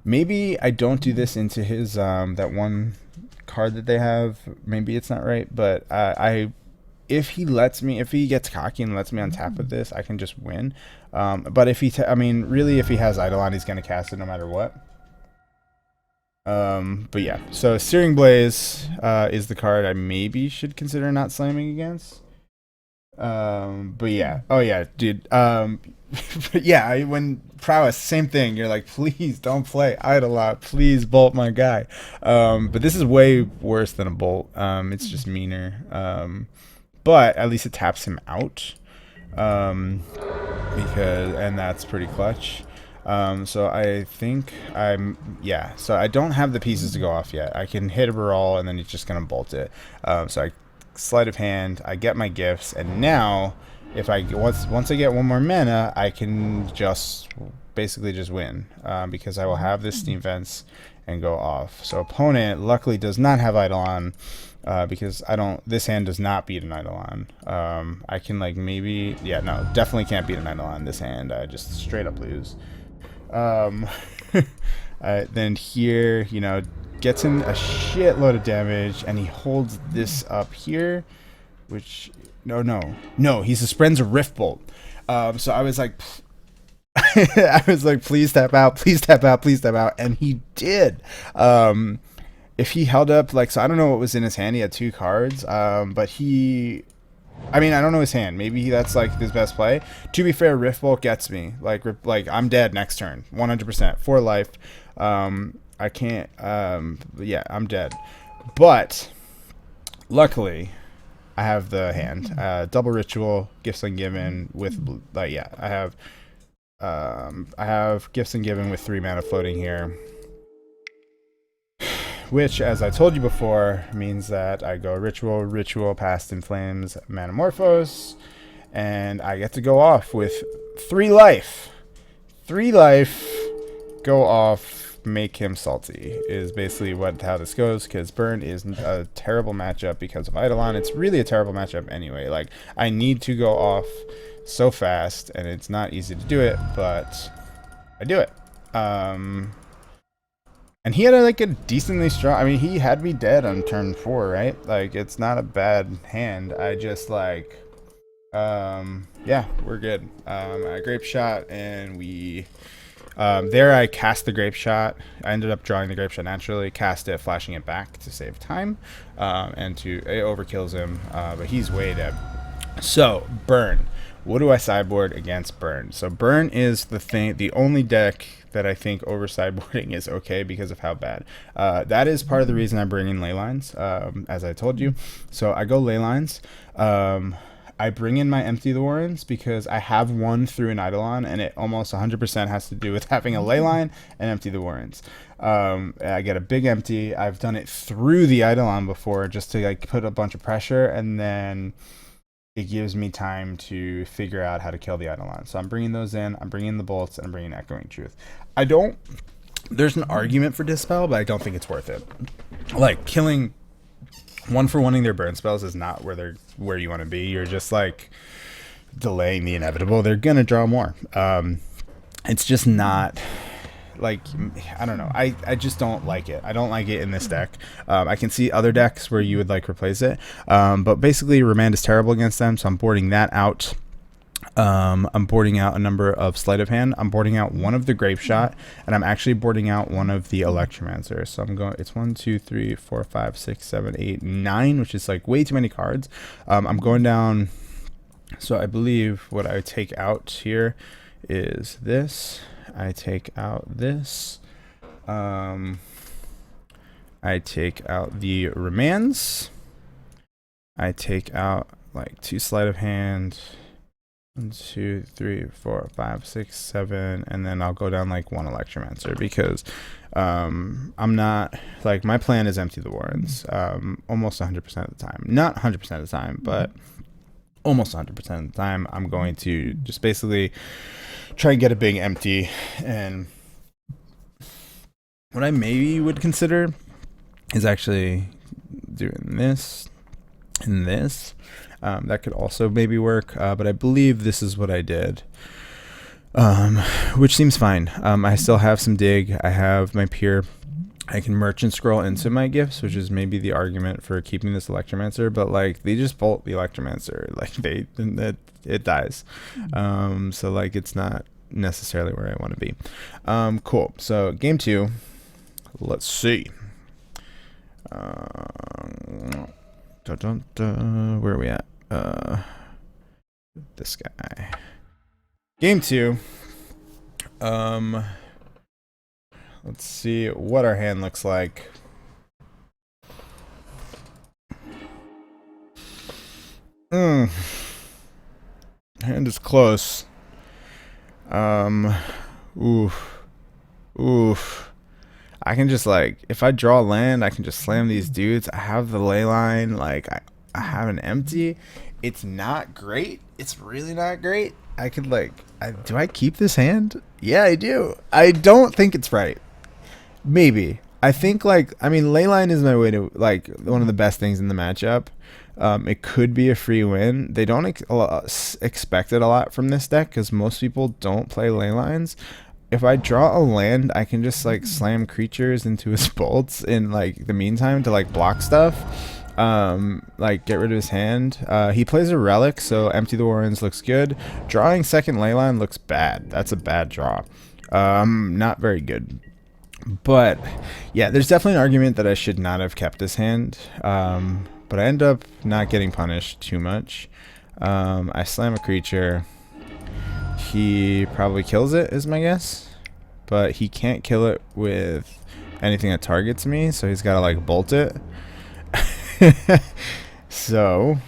maybe I don't do this into his, that one card that they have. Maybe it's not right, but if he gets cocky and lets me untap with this, I can just win. But if really, if he has Eidolon, he's going to cast it no matter what. But yeah, so Searing Blaze is the card I maybe should consider not slamming against. But yeah, oh yeah, dude. But yeah, when Prowess, same thing. You're like, please don't play Eidolon, please bolt my guy. But this is way worse than a bolt. It's just meaner. But at least it taps him out. And that's pretty clutch. So I think so I don't have the pieces to go off yet. I can hit a Brawl and then he's just gonna bolt it. So I Sleight of Hand, I get my gifts, and now if once I get one more mana, I can basically just win, because I will have this Steam Fence and go off. So opponent luckily does not have Eidolon, because this hand does not beat an Eidolon. I can definitely can't beat an Eidolon this hand. I just straight up lose. Then here, gets in a shitload of damage, and he holds this up here, which no, he suspends a Rift Bolt. So I was like, please tap out, please tap out, please tap out, and he did. If he held up, so I don't know what was in his hand. He had 2 cards, but I don't know his hand. Maybe that's his best play. To be fair, Rift Bolt gets me. Like I'm dead next turn, 100%, 4 life. I can't. Yeah, I'm dead. But luckily, I have the hand. Double Ritual, Gifts Ungiven with I have Gifts Ungiven with 3 mana floating here. Which, as I told you before, means that I go Ritual, Past in Flames, Metamorphose, and I get to go off with 3 life. 3 life, go off, make him salty, is basically how this goes, because Burn is a terrible matchup because of Eidolon. It's really a terrible matchup anyway. I need to go off so fast, and it's not easy to do it, but I do it. And he had like a decently strong. I mean, he had me dead on turn 4, right? Like, it's not a bad hand. I just like, yeah, we're good. I grape shot, and we, there I cast the grape shot. I ended up drawing the grape shot naturally, cast it, flashing it back to save time, and to it overkills him, but he's way dead. So burn. What do I sideboard against burn? So burn is the only deck that I think over sideboarding is okay because of how bad. That is part of the reason I bring in ley lines, as I told you. So I go ley lines. I bring in my Empty the Warrens because I have one through an Eidolon, and it almost 100% has to do with having a ley line and Empty the Warrens. I get a big empty. I've done it through the Eidolon before just to like put a bunch of pressure, and then it gives me time to figure out how to kill the Eidolon. So I'm bringing those in. I'm bringing the bolts, and I'm bringing Echoing Truth. There's an argument for Dispel, but I don't think it's worth it. Like, killing one for wanting their burn spells is not where you want to be. You're just like delaying the inevitable. They're gonna draw more. It's just not like, I don't know. I just don't like it. I don't like it in this deck. I can see other decks where you would like replace it. But basically Remand is terrible against them, so I'm boarding that out. I'm boarding out a number of Sleight of Hand. I'm boarding out one of the Grape Shot, and I'm actually boarding out one of the Electromancer. So I'm going, it's 1, 2, 3, 4, 5, 6, 7, 8, 9, which is like way too many cards. I'm going down. So I believe what I take out here is this. I take out this. I take out the Remands. I take out like 2 Sleight of Hand. 1, 2, 3, 4, 5, 6, 7, and then I'll go down like 1 Electromancer because I'm not like, my plan is Empty the Warrens almost 100% of the time. Not 100% of the time, but almost 100% of the time. I'm going to just basically try and get a big empty, and what I maybe would consider is actually doing this and this. That could also maybe work, but I believe this is what I did, which seems fine. I still have some dig. I have my Peer. I can Merchant Scroll into my gifts, which is maybe the argument for keeping this Electromancer, but like, they just bolt the Electromancer, like it dies. So like, it's not necessarily where I want to be. Cool. So game 2, let's see. Where are we at? This guy. Game 2. Let's see what our hand looks like. Hand is close. Oof. I can just like, if I draw land, I can just slam these dudes. I have the ley line, like I have an empty. It's not great. It's really not great. I could like, do I keep this hand? Yeah, I do. I don't think it's right. Maybe. I think like, I mean, ley line is my way to like one of the best things in the matchup. It could be a free win. They don't expect it a lot from this deck because most people don't play ley lines. If I draw a land, I can just like slam creatures into his bolts in like the meantime to like block stuff, like get rid of his hand. He plays a relic, so Empty the Warrens looks good. Drawing second leyline looks bad. That's a bad draw. Not very good. But yeah, there's definitely an argument that I should not have kept this hand. But I end up not getting punished too much. I slam a creature. He probably kills it, is my guess. But he can't kill it with anything that targets me, so he's got to like bolt it. So,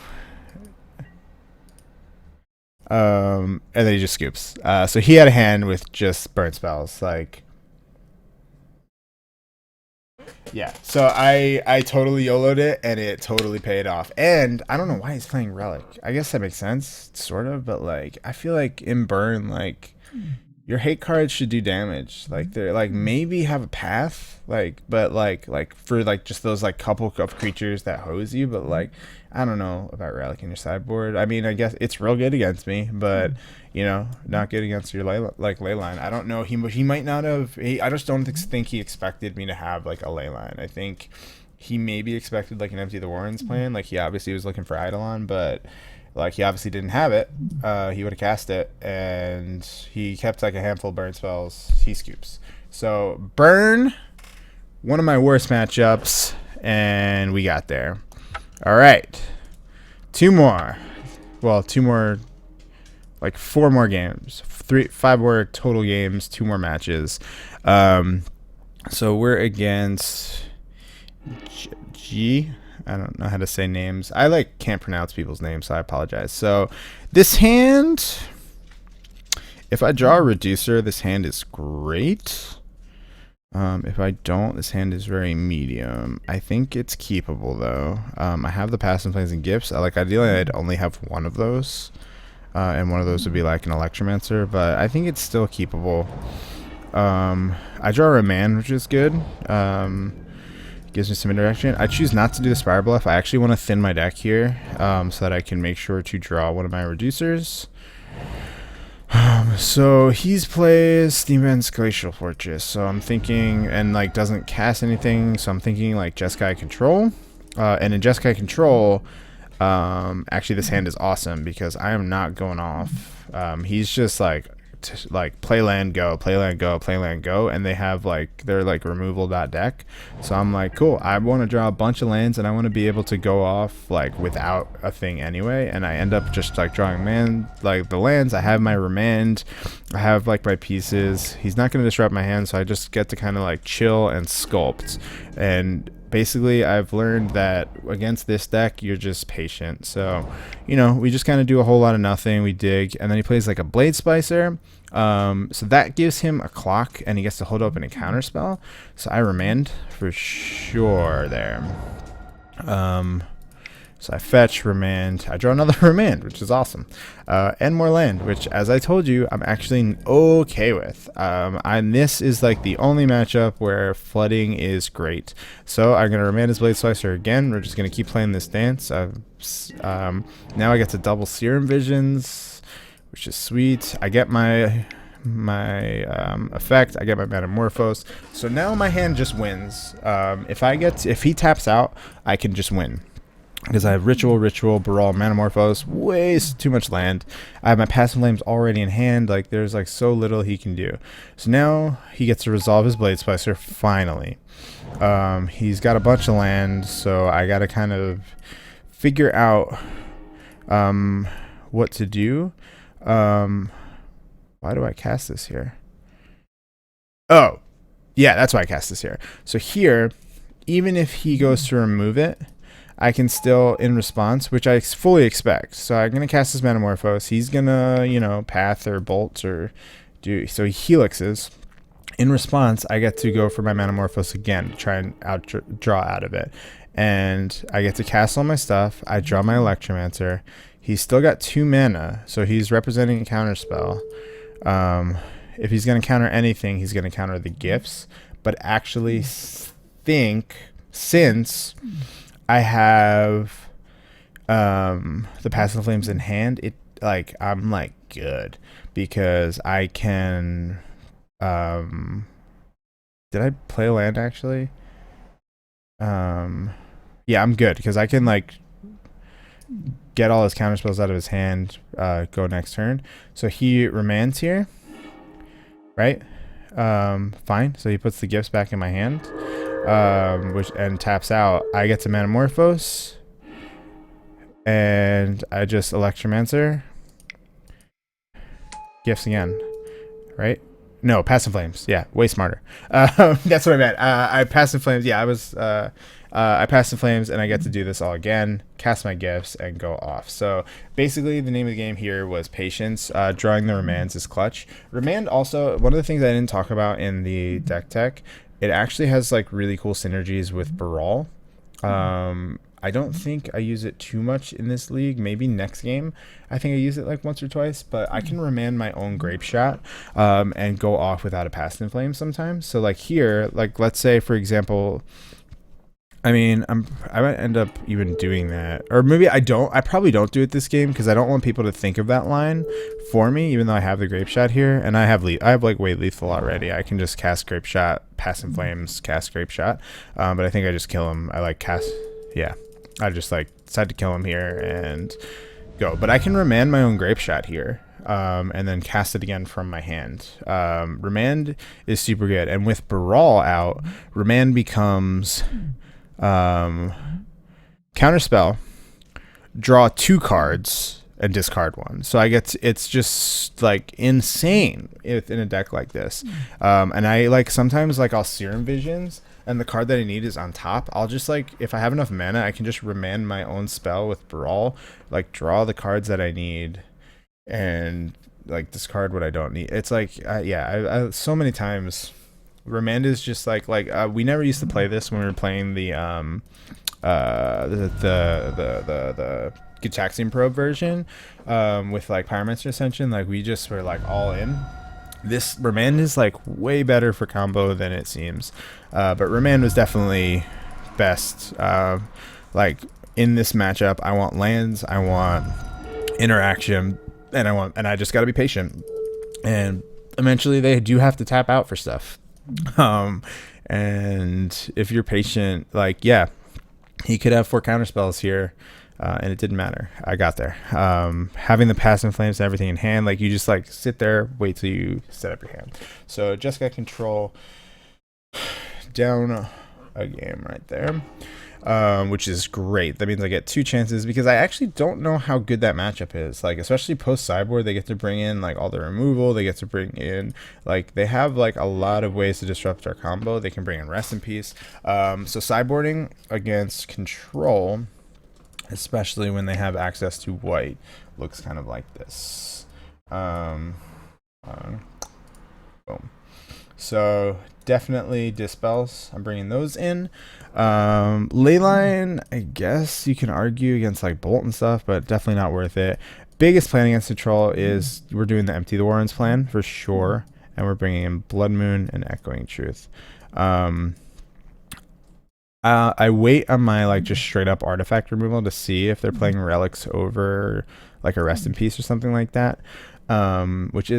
and then he just scoops. So he had a hand with just burn spells, like. Yeah, so I totally YOLO'd it, and it totally paid off. And I don't know why he's playing Relic. I guess that makes sense, sort of, but like, I feel like in Burn, like, your hate cards should do damage. Like they're like maybe have a path, like but like for like just those like couple of creatures that hose you, but like I don't know about relic in your sideboard. I mean, I guess it's real good against me, but you know, not good against your ley line. I don't know. He might not have. I just don't think he expected me to have like a ley line. I think he maybe expected like an Empty the Warrens plan. Like he obviously was looking for Eidolon, but like he obviously didn't have it. He would have cast it, and he kept like a handful of burn spells. He scoops. So burn, one of my worst matchups, and we got there. All right, two more, like 4 more games, 5 more total games, 2 more matches. So we're against G. I don't know how to say names. I like can't pronounce people's names, so I apologize. So this hand, if I draw a reducer, this hand is great. If I don't, this hand is very medium. I think it's keepable though. I have the Pass and Plays and Gifts. Ideally I'd only have one of those. And one of those would be like an Electromancer, but I think it's still keepable. I draw a Remand, which is good. Gives me some interaction. I choose not to do the Spire Bluff. I actually want to thin my deck here, so that I can make sure to draw one of my reducers. So he plays Steamvent's Glacial Fortress. So I'm thinking, and like doesn't cast anything. So I'm thinking like Jeskai Control. And in Jeskai Control, actually this hand is awesome because I am not going off. He's just like play land go, play land go, play land go, and they have like their like removal deck. So I'm like, cool, I want to draw a bunch of lands and I want to be able to go off like without a thing anyway, and I end up just like drawing the lands. I have my Remand, I have like my pieces. He's not going to disrupt my hand, so I just get to kind of like chill and sculpt. And basically I've learned that against this deck you're just patient. So you know, we just kind of do a whole lot of nothing. We dig, and then he plays like a Blade Splicer, so that gives him a clock and he gets to hold open a counter spell. So I Remand for sure there. So I fetch, Remand, I draw another Remand, which is awesome, and more land, which, as I told you, I'm actually okay with. And this is like the only matchup where flooding is great. So I'm going to Remand his Blade Slicer again. We're just going to keep playing this dance. Now I get to double Serum Visions, which is sweet. I get my effect, I get my Metamorphose. So now my hand just wins. If he taps out, I can just win. Because I have Ritual, Baral, Metamorphose, way too much land. I have my Passive Flames already in hand. Like, there's like so little he can do. So now he gets to resolve his Blade Splicer, finally. He's got a bunch of land, so I got to kind of figure out what to do. Why do I cast this here? Oh, yeah, that's why I cast this here. So here, even if he goes to remove it, I can still, in response, which I fully expect. So I'm going to cast this Metamorphose. He's going to, you know, Path or Bolt or do. So he Helixes. In response, I get to go for my Metamorphose again to try and draw out of it. And I get to cast all my stuff. I draw my Electromancer. He's still got 2 mana, so he's representing a counterspell. If he's going to counter anything, he's going to counter the gifts. But actually think, since I have the Passive Flames in hand, I'm like good because I can. Did I play land actually? Yeah, I'm good because I can like get all his counterspells out of his hand. Go next turn. So he Remands here, right? Fine. So he puts the gifts back in my hand. And taps out. I get to Metamorphose, and I just Electromancer. Gifts again, right? No, Passive Flames. Yeah, way smarter. That's what I meant. I Passive Flames. Yeah, I Passive Flames, and I get to do this all again. Cast my gifts and go off. So basically, the name of the game here was patience. Drawing the Remands is clutch. Remand also, one of the things I didn't talk about in the deck tech. It actually has like really cool synergies with Baral. I don't think I use it too much in this league. Maybe next game I think I use it like once or twice, but I can remand my own grape shot and go off without a Past in Flame sometimes. So like here, like let's say for example, I mean, I might end up even doing that, or maybe I don't. I probably don't do it this game because I don't want people to think of that line for me, even though I have the grape shot here and I have like way lethal already. I can just cast grape shot, Pass in Flames, cast grape shot, but I think I just kill him. I like cast, yeah. I just like decide to kill him here and go. But I can remand my own grape shot here. And then cast it again from my hand. Remand is super good, and with Brawl out, remand becomes counterspell, draw 2 cards and discard 1. So it's just like insane in a deck like this. And I like sometimes like I'll Serum Visions and the card that I need is on top. I'll just like, if I have enough mana, I can just remand my own spell with Brawl, like draw the cards that I need and like discard what I don't need. It's like I so many times remand is just like we never used to play this when we were playing the Gitaxian Probe version with like Pyromancer Ascension. Like we just were like all in. This remand is like way better for combo than it seems, but remand was definitely best. Like in this matchup, I want lands, I want interaction, and I just got to be patient. And eventually, they do have to tap out for stuff. And if you're patient, like he could have 4 counterspells here. And it didn't matter. I got there. Having the Pass in Flames and everything in hand, like you just like sit there, wait till you set up your hand. So Jeskai control down a game right there, which is great. That means I get 2 chances because I actually don't know how good that matchup is. Like especially post sideboard, they get to bring in like all the removal. They get to bring in like they have like a lot of ways to disrupt our combo. They can bring in Rest in Peace. So sideboarding against control, especially when they have access to white, looks kind of like this. Boom. So definitely dispels. I'm bringing those in. Leyline, I guess you can argue against like Bolt and stuff, but definitely not worth it. Biggest plan against control is we're doing the Empty the Warrens plan for sure, and we're bringing in Blood Moon and Echoing Truth. I wait on my like just straight up artifact removal to see if they're playing relics over like a Rest in Peace or something like that, which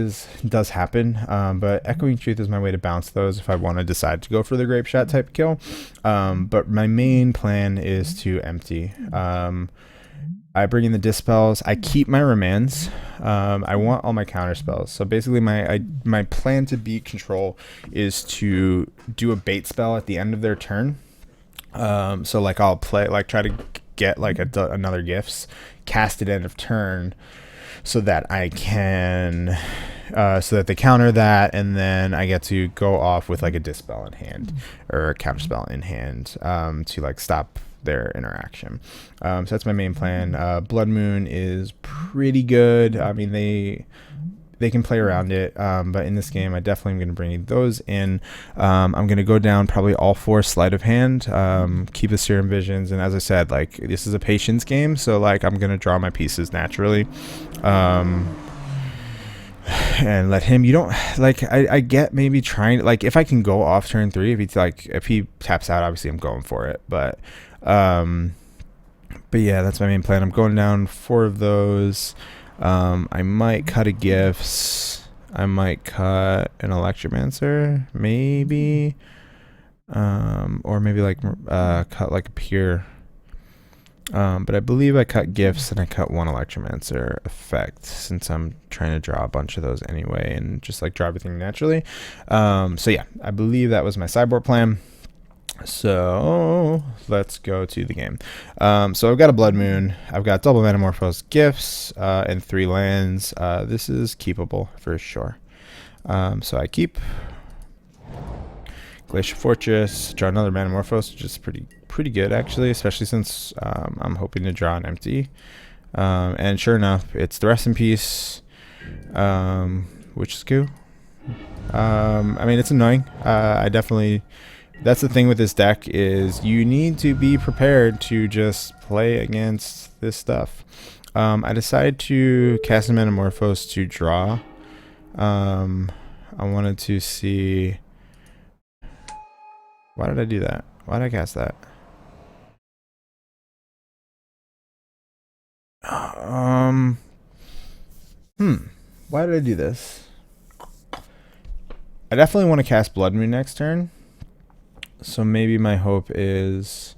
does happen. But Echoing Truth is my way to bounce those if I want to decide to go for the grape shot type kill. But my main plan is to empty. I bring in the dispels. I keep my remands. I want all my counter spells. So basically my plan to beat control is to do a bait spell at the end of their turn. So like I'll play like try to get like another gifts, cast it end of turn, so that I can so that they counter that, and then I get to go off with like a dispel in hand or a counter spell in hand to like stop their interaction. So that's my main plan. Blood Moon is pretty good. I mean they can play around it, but in this game I definitely am going to bring those in. I'm going to go down probably all 4 sleight of hand, keep the Serum Visions, and as I said, like this is a patience game, so like I'm going to draw my pieces naturally, and let him, you don't like I get maybe trying, like if I can go off turn 3, if he taps out, obviously I'm going for it, but yeah, that's my main plan. I'm going down 4 of those. I might cut a Gifts. I might cut an Electromancer, maybe, or maybe like cut like a Pure. But I believe I cut Gifts and I cut 1 Electromancer effect, since I'm trying to draw a bunch of those anyway and just like draw everything naturally. So yeah, I believe that was my sideboard plan. So let's go to the game. So I've got a Blood Moon, I've got double Metamorphose Gifts, and 3 lands. This is keepable for sure. So I keep Glacial Fortress, draw another Metamorphose, which is pretty good actually, especially since I'm hoping to draw an empty. And sure enough, it's the Rest in Peace, which is cool. I mean, it's annoying. I definitely that's the thing with this deck is you need to be prepared to just play against this stuff. I decided to cast a Metamorphose to draw. I wanted to see... Why did I do that? Why did I cast that? Why did I do this? I definitely want to cast Blood Moon next turn. So maybe my hope is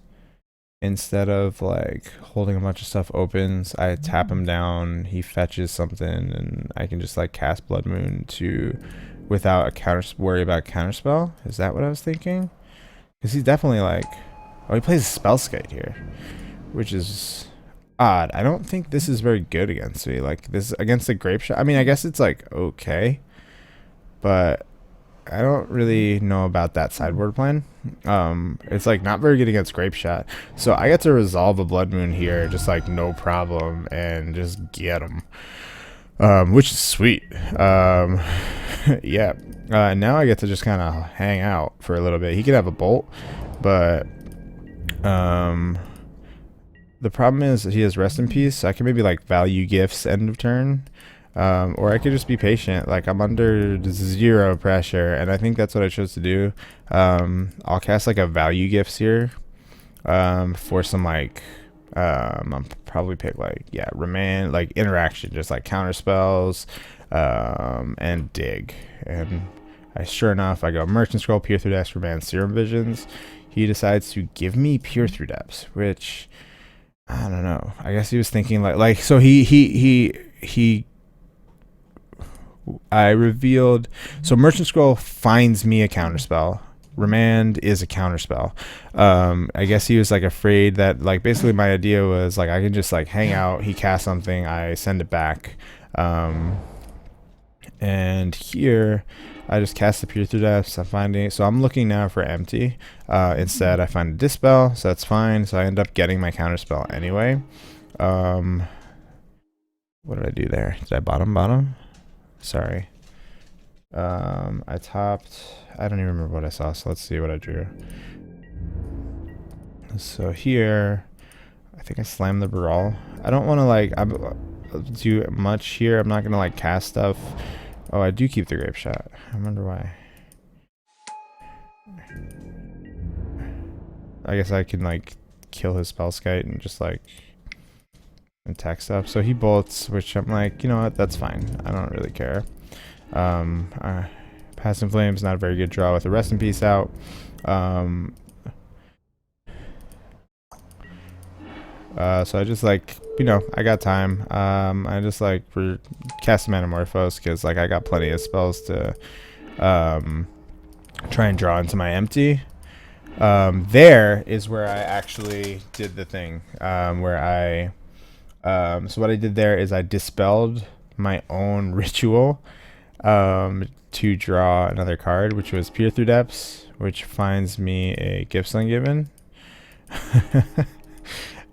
instead of like holding a bunch of stuff opens, I tap him down, he fetches something, and I can just like cast Blood Moon to without a worry about counterspell. Is that what I was thinking? Because he's definitely like, oh, he plays Spellskite here, which is odd. I don't think this is very good against me. Like this against the Grape Shot. I mean, I guess it's like okay, but I don't really know about that sideboard plan. It's like not very good against Grape Shot. So I get to resolve a Blood Moon here, just like no problem, and just get him. Which is sweet. Yeah. Now I get to just kind of hang out for a little bit. He could have a bolt, but the problem is he has Rest in Peace. So I can maybe like value gifts end of turn. Or I could just be patient. Like I'm under 0 pressure, and I think that's what I chose to do. I'll cast like a value gifts here for some like I'll probably pick like remand, like interaction, just like counter spells, and dig. And sure enough, I go Merchant Scroll, Peer Through Depths, Remand, Serum Visions. He decides to give me Peer Through Depths, which I don't know. I guess he was thinking like so I revealed, so Merchant Scroll finds me a counterspell. Remand is a counterspell. I guess he was like afraid that like basically my idea was like I can just like hang out. He casts something, I send it back, and here I just cast the Peer Through Depths. I'm finding, so I'm looking now for empty. Instead, I find a Dispel, so that's fine. So I end up getting my counterspell anyway. What did I do there? Did I bottom? Sorry. I topped. I don't even remember what I saw, so let's see what I drew. So here, I think I slammed the Brawl. I don't want to like do much here. I'm not going to like cast stuff. Oh, I do keep the Grape Shot. I wonder why. I guess I can like kill his Spellskite and just like attack stuff. So he bolts, which I'm like, you know what, that's fine. I don't really care. Passing Flame's not a very good draw with the Rest in Peace out. So I just like, you know, I got time. I just like cast Metamorphose because like I got plenty of spells to try and draw into my empty. There is where I actually did the thing where I so what I did there is I dispelled my own ritual to draw another card, which was Peer Through Depths, which finds me a Gifts Ungiven.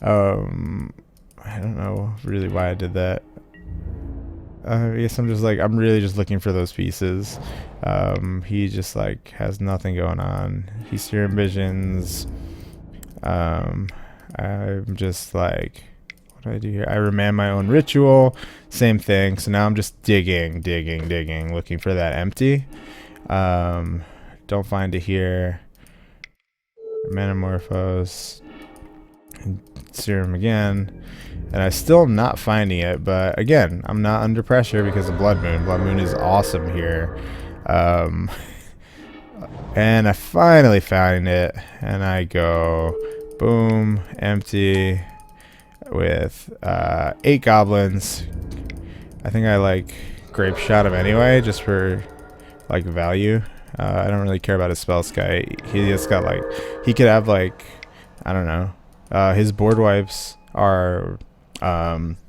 I don't know really why I did that. I guess I'm just like, I'm really just looking for those pieces. He just like has nothing going on. He Serum Visions. I'm just like, what do I do here? I remand my own ritual. Same thing. So now I'm just digging, looking for that empty. Don't find it here. Metamorphose. Serum again. And I still am not finding it, but again, I'm not under pressure because of Blood Moon. Blood Moon is awesome here. And I finally found it, and I go boom, empty with 8 goblins. I think I like Grape Shot him anyway, just for like value. I don't really care about his Spellskite. He just got like, he could have like, I don't know. His board wipes are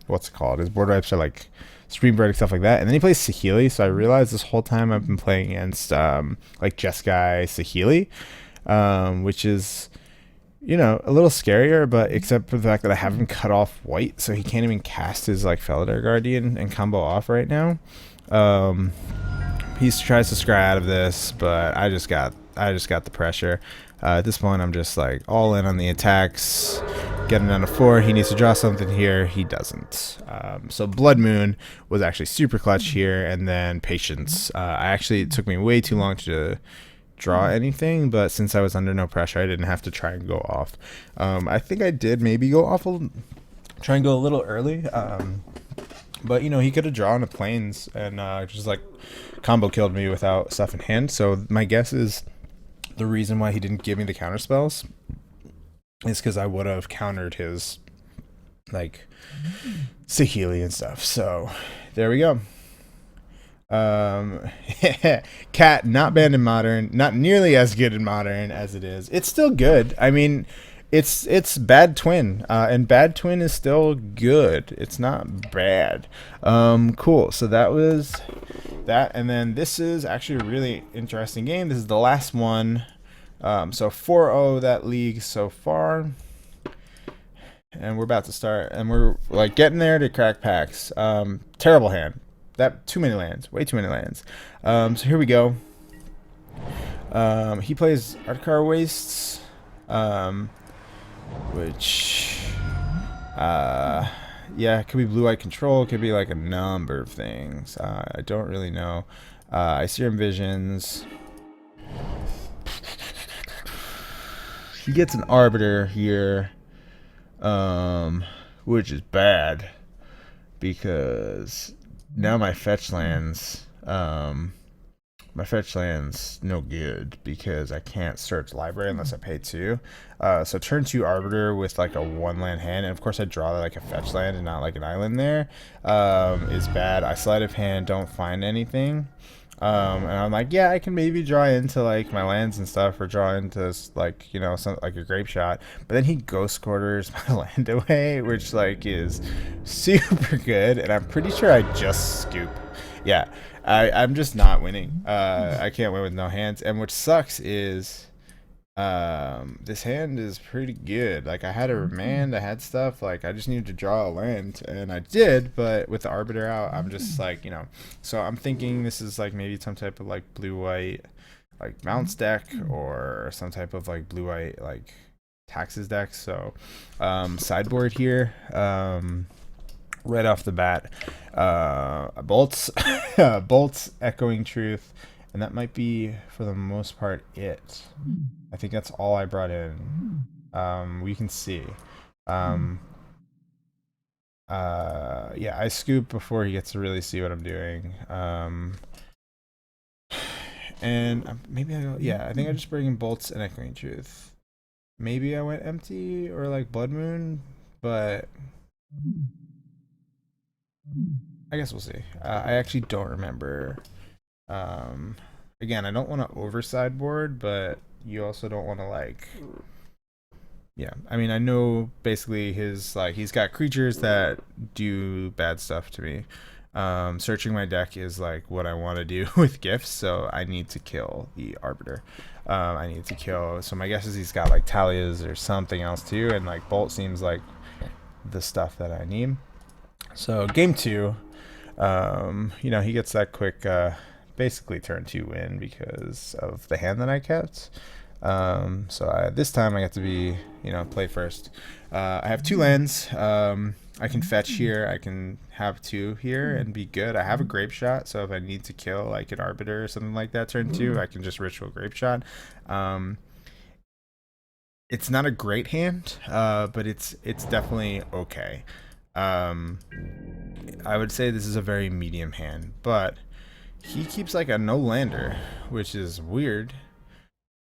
what's it called? His board wipes are like Screenbird and stuff like that. And then he plays Saheeli, so I realized this whole time I've been playing against like Jeskai Saheeli, which is, you know, a little scarier, but except for the fact that I have him cut off white, so he can't even cast his like Felidar Guardian and combo off right now. He tries to scry out of this, but I just got the pressure. At this point, I'm just like all in on the attacks. Getting down to 4. He needs to draw something here. He doesn't. So Blood Moon was actually super clutch here, and then Patience. It took me way too long to draw anything, but since I was under no pressure, I didn't have to try and go off. I think I did maybe go off, try and go a little early. But you know, he could have drawn a planes and just like combo killed me without stuff in hand. So my guess is the reason why he didn't give me the counter spells is because I would have countered his like Saheeli and stuff. So there we go. Cat, not banned in Modern, not nearly as good in Modern as it is. It's still good. I mean, it's Bad Twin, and Bad Twin is still good. It's not bad. Cool. So that was that, and then this is actually a really interesting game. This is the last one. So 4-0 that league so far, and we're about to start, and we're like getting there to crack packs. Terrible hand. That too many lands, way too many lands. So here we go. He plays Artikar Wastes, which yeah, it could be blue-white control, it could be like a number of things. I don't really know. I Serum Visions. He gets an Arbiter here, which is bad because now my fetch lands, no good because I can't search library unless I pay 2. So turn 2 Arbiter with like a 1-land hand, and of course I draw like a fetch land and not like an island there, is bad. I sleight of hand, don't find anything. And I'm like, yeah, I can maybe draw into like my lands and stuff, or draw into like, you know, some like a grape shot. But then he ghost quarters my land away, which like is super good, and I'm pretty sure I just scoop. Yeah, I'm just not winning. I can't win with no hands, and what sucks is this hand is pretty good. Like I had a remand, I had stuff, like I just needed to draw a land, and I did, but with the Arbiter out, I'm just like, you know, so I'm thinking this is like maybe some type of like blue-white like bounce deck, or some type of like blue-white like taxes deck. So sideboard here, right off the bat, bolts bolts, Echoing Truth, and that might be for the most part it. I think that's all I brought in. We can see. Yeah, I scoop before he gets to really see what I'm doing. And maybe I think I just bring in bolts and Echoing Truth. Maybe I went empty or like Blood Moon, but I guess we'll see. I actually don't remember. Again, I don't want to over sideboard, but you also don't want to like, yeah, I mean, I know basically his like, he's got creatures that do bad stuff to me. Searching my deck is like what I want to do with gifts, so I need to kill the Arbiter. I need to kill, so my guess is he's got like Talias or something else too, and like Bolt seems like the stuff that I need. So game 2, you know, he gets that quick basically turn 2 win because of the hand that I kept. So this time I get to be, you know, play first. I have 2 lands. I can fetch here. I can have 2 here and be good. I have a grape shot, so if I need to kill like an Arbiter or something like that turn 2, I can just ritual grape shot. It's not a great hand, but it's definitely okay. I would say this is a very medium hand, but he keeps like a no lander, which is weird.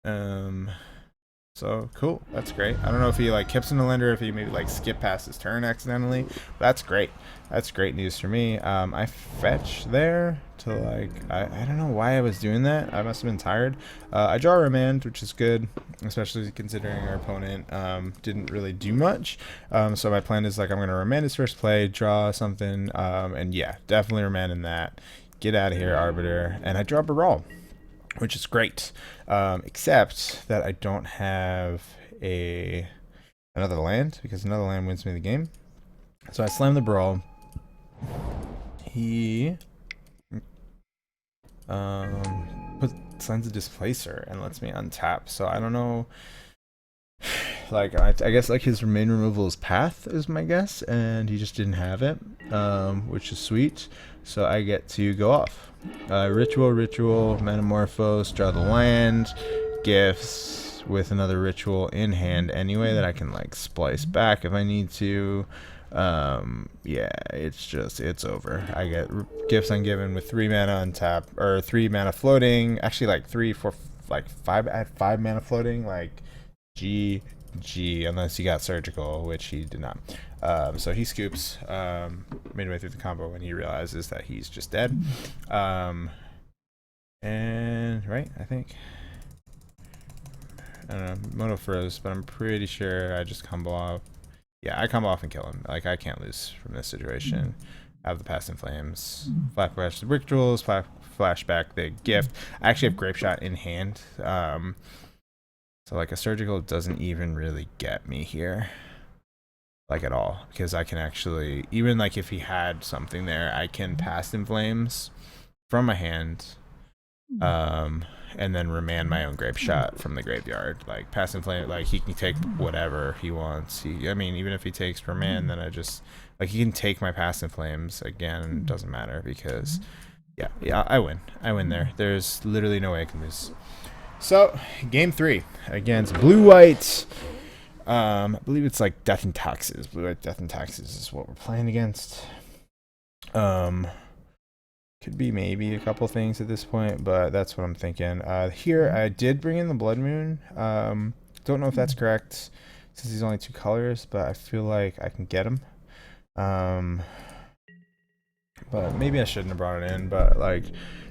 So cool, that's great. I don't know if he like keeps in a lander, if he maybe like skip past his turn accidentally, but that's great. That's great news for me. I fetch there to like, I don't know why I was doing that. I must have been tired. I draw a remand, which is good, especially considering our opponent didn't really do much. So my plan is like, I'm gonna remand his first play, draw something, and yeah, definitely remand in that. Get out of here, Arbiter, and I draw Baral, which is great, except that I don't have another land, because another land wins me the game. So I slam the Brawl. He sends a Displacer and lets me untap. So I don't know. Like I guess like his main removal is Path is my guess, and he just didn't have it, which is sweet. So I get to go off. Ritual, Metamorphose, draw the land, gifts with another ritual in hand anyway that I can like splice back if I need to. Yeah, it's over. I get Gifts Ungiven with 3 mana untap, or 3 mana floating. Actually, like 3, 4, like 5. I had 5 mana floating. Like GG, unless he got Surgical, which he did not. So he scoops midway through the combo when he realizes that he's just dead. And right, I think. I don't know, Moto froze, but I'm pretty sure I just combo off. Yeah, I combo off and kill him. Like, I can't lose from this situation. I have the Past in Flames, Flashback the Rituals, Flashback the Gift. I actually have Grape Shot in hand. So, like, a Surgical doesn't even really get me here. Like, at all. Because I can actually, even, like, if he had something there, I can Past in Flames from my hand. And then remand my own Grape Shot from the graveyard. Like, Past in Flame, like, he can take whatever he wants. I mean, even if he takes remand, then I just, like, he can take my Past in Flames again, and it doesn't matter because, yeah, I win. I win there. There's literally no way I can lose. So, game 3 against Blue-White. I believe it's like Death and Taxes. Blue-White Death and Taxes is what we're playing against. Could be maybe a couple things at this point, but that's what I'm thinking. Here, I did bring in the Blood Moon. Don't know if that's correct, since he's only 2 colors, but I feel like I can get him. But maybe I shouldn't have brought it in, but, like,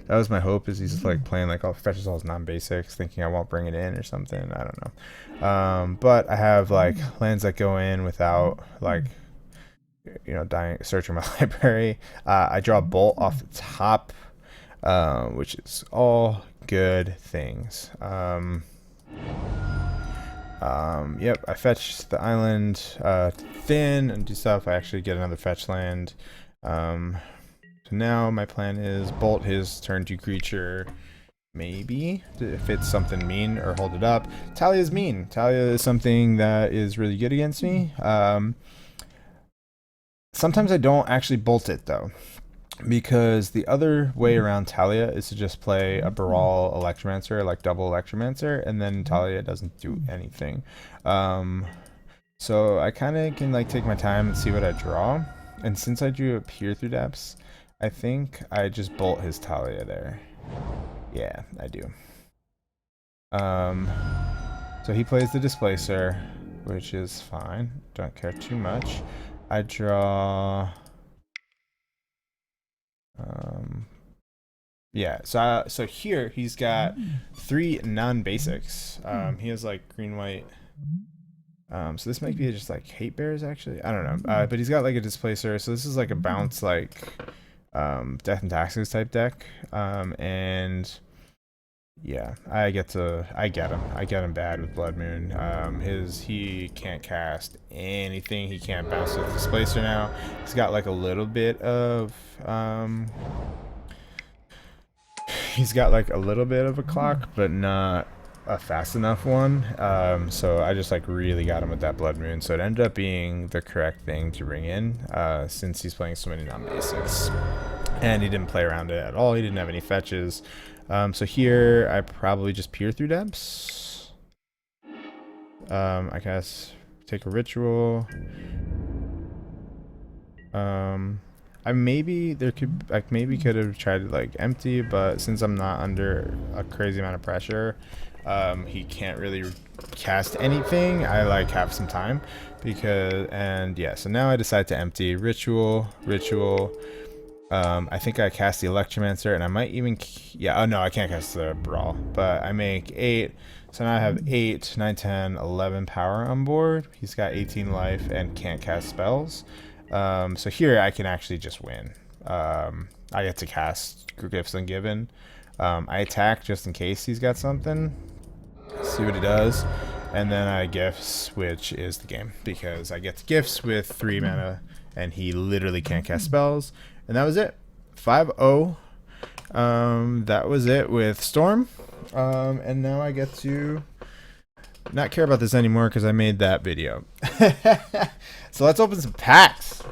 that was my hope, is he's, like, playing, like, fetches all his non-basics, thinking I won't bring it in or something. I don't know. But I have, like, lands that go in without, like, you know, searching my library. I draw a Bolt off the top, which is all good things. Yep, I fetch the island thin and do stuff. I actually get another fetch land. So now my plan is Bolt his turn 2 creature, maybe, if it's something mean, or hold it up. Talia is mean. Talia is something that is really good against me. Sometimes I don't actually bolt it, though, because the other way around Talia is to just play a Baral Electromancer, like double Electromancer, and then Talia doesn't do anything. So I kind of can, like, take my time and see what I draw. And since I drew a Peer Through Depths, I think I just bolt his Talia there. Yeah, I do. So he plays the Displacer, which is fine. Don't care too much. I draw. Yeah. So here he's got 3 non-basics. He has like green, white. So this might be just like Hate Bears, actually. I don't know. But he's got like a Displacer. So this is like a bounce, like Death and Taxes type deck. And yeah, I get him. I get him bad with Blood Moon. He can't cast anything. He can't bounce with Displacer now. He's got like a little bit of a clock, but not a fast enough one. So I just like really got him with that Blood Moon. So it ended up being the correct thing to bring in, since he's playing so many non-basics, and he didn't play around it at all. He didn't have any fetches. So here I probably just Peer Through Depths. I guess take a ritual. I maybe could have tried to like empty, but since I'm not under a crazy amount of pressure, he can't really cast anything. I like have some time so now I decide to empty ritual. I think I cast the Electromancer, and I might even, oh no, I can't cast the Brawl, but I make 8, so now I have 8, 9, 10, 11 power on board. He's got 18 life and can't cast spells. So here I can actually just win. I get to cast Gifts Ungiven. I attack just in case he's got something, see what he does, and then I Gifts, which is the game, because I get to Gifts with 3 mana, and he literally can't cast spells. And that was it. 5-0. That was it with Storm. And now I get to not care about this anymore because I made that video. So let's open some packs.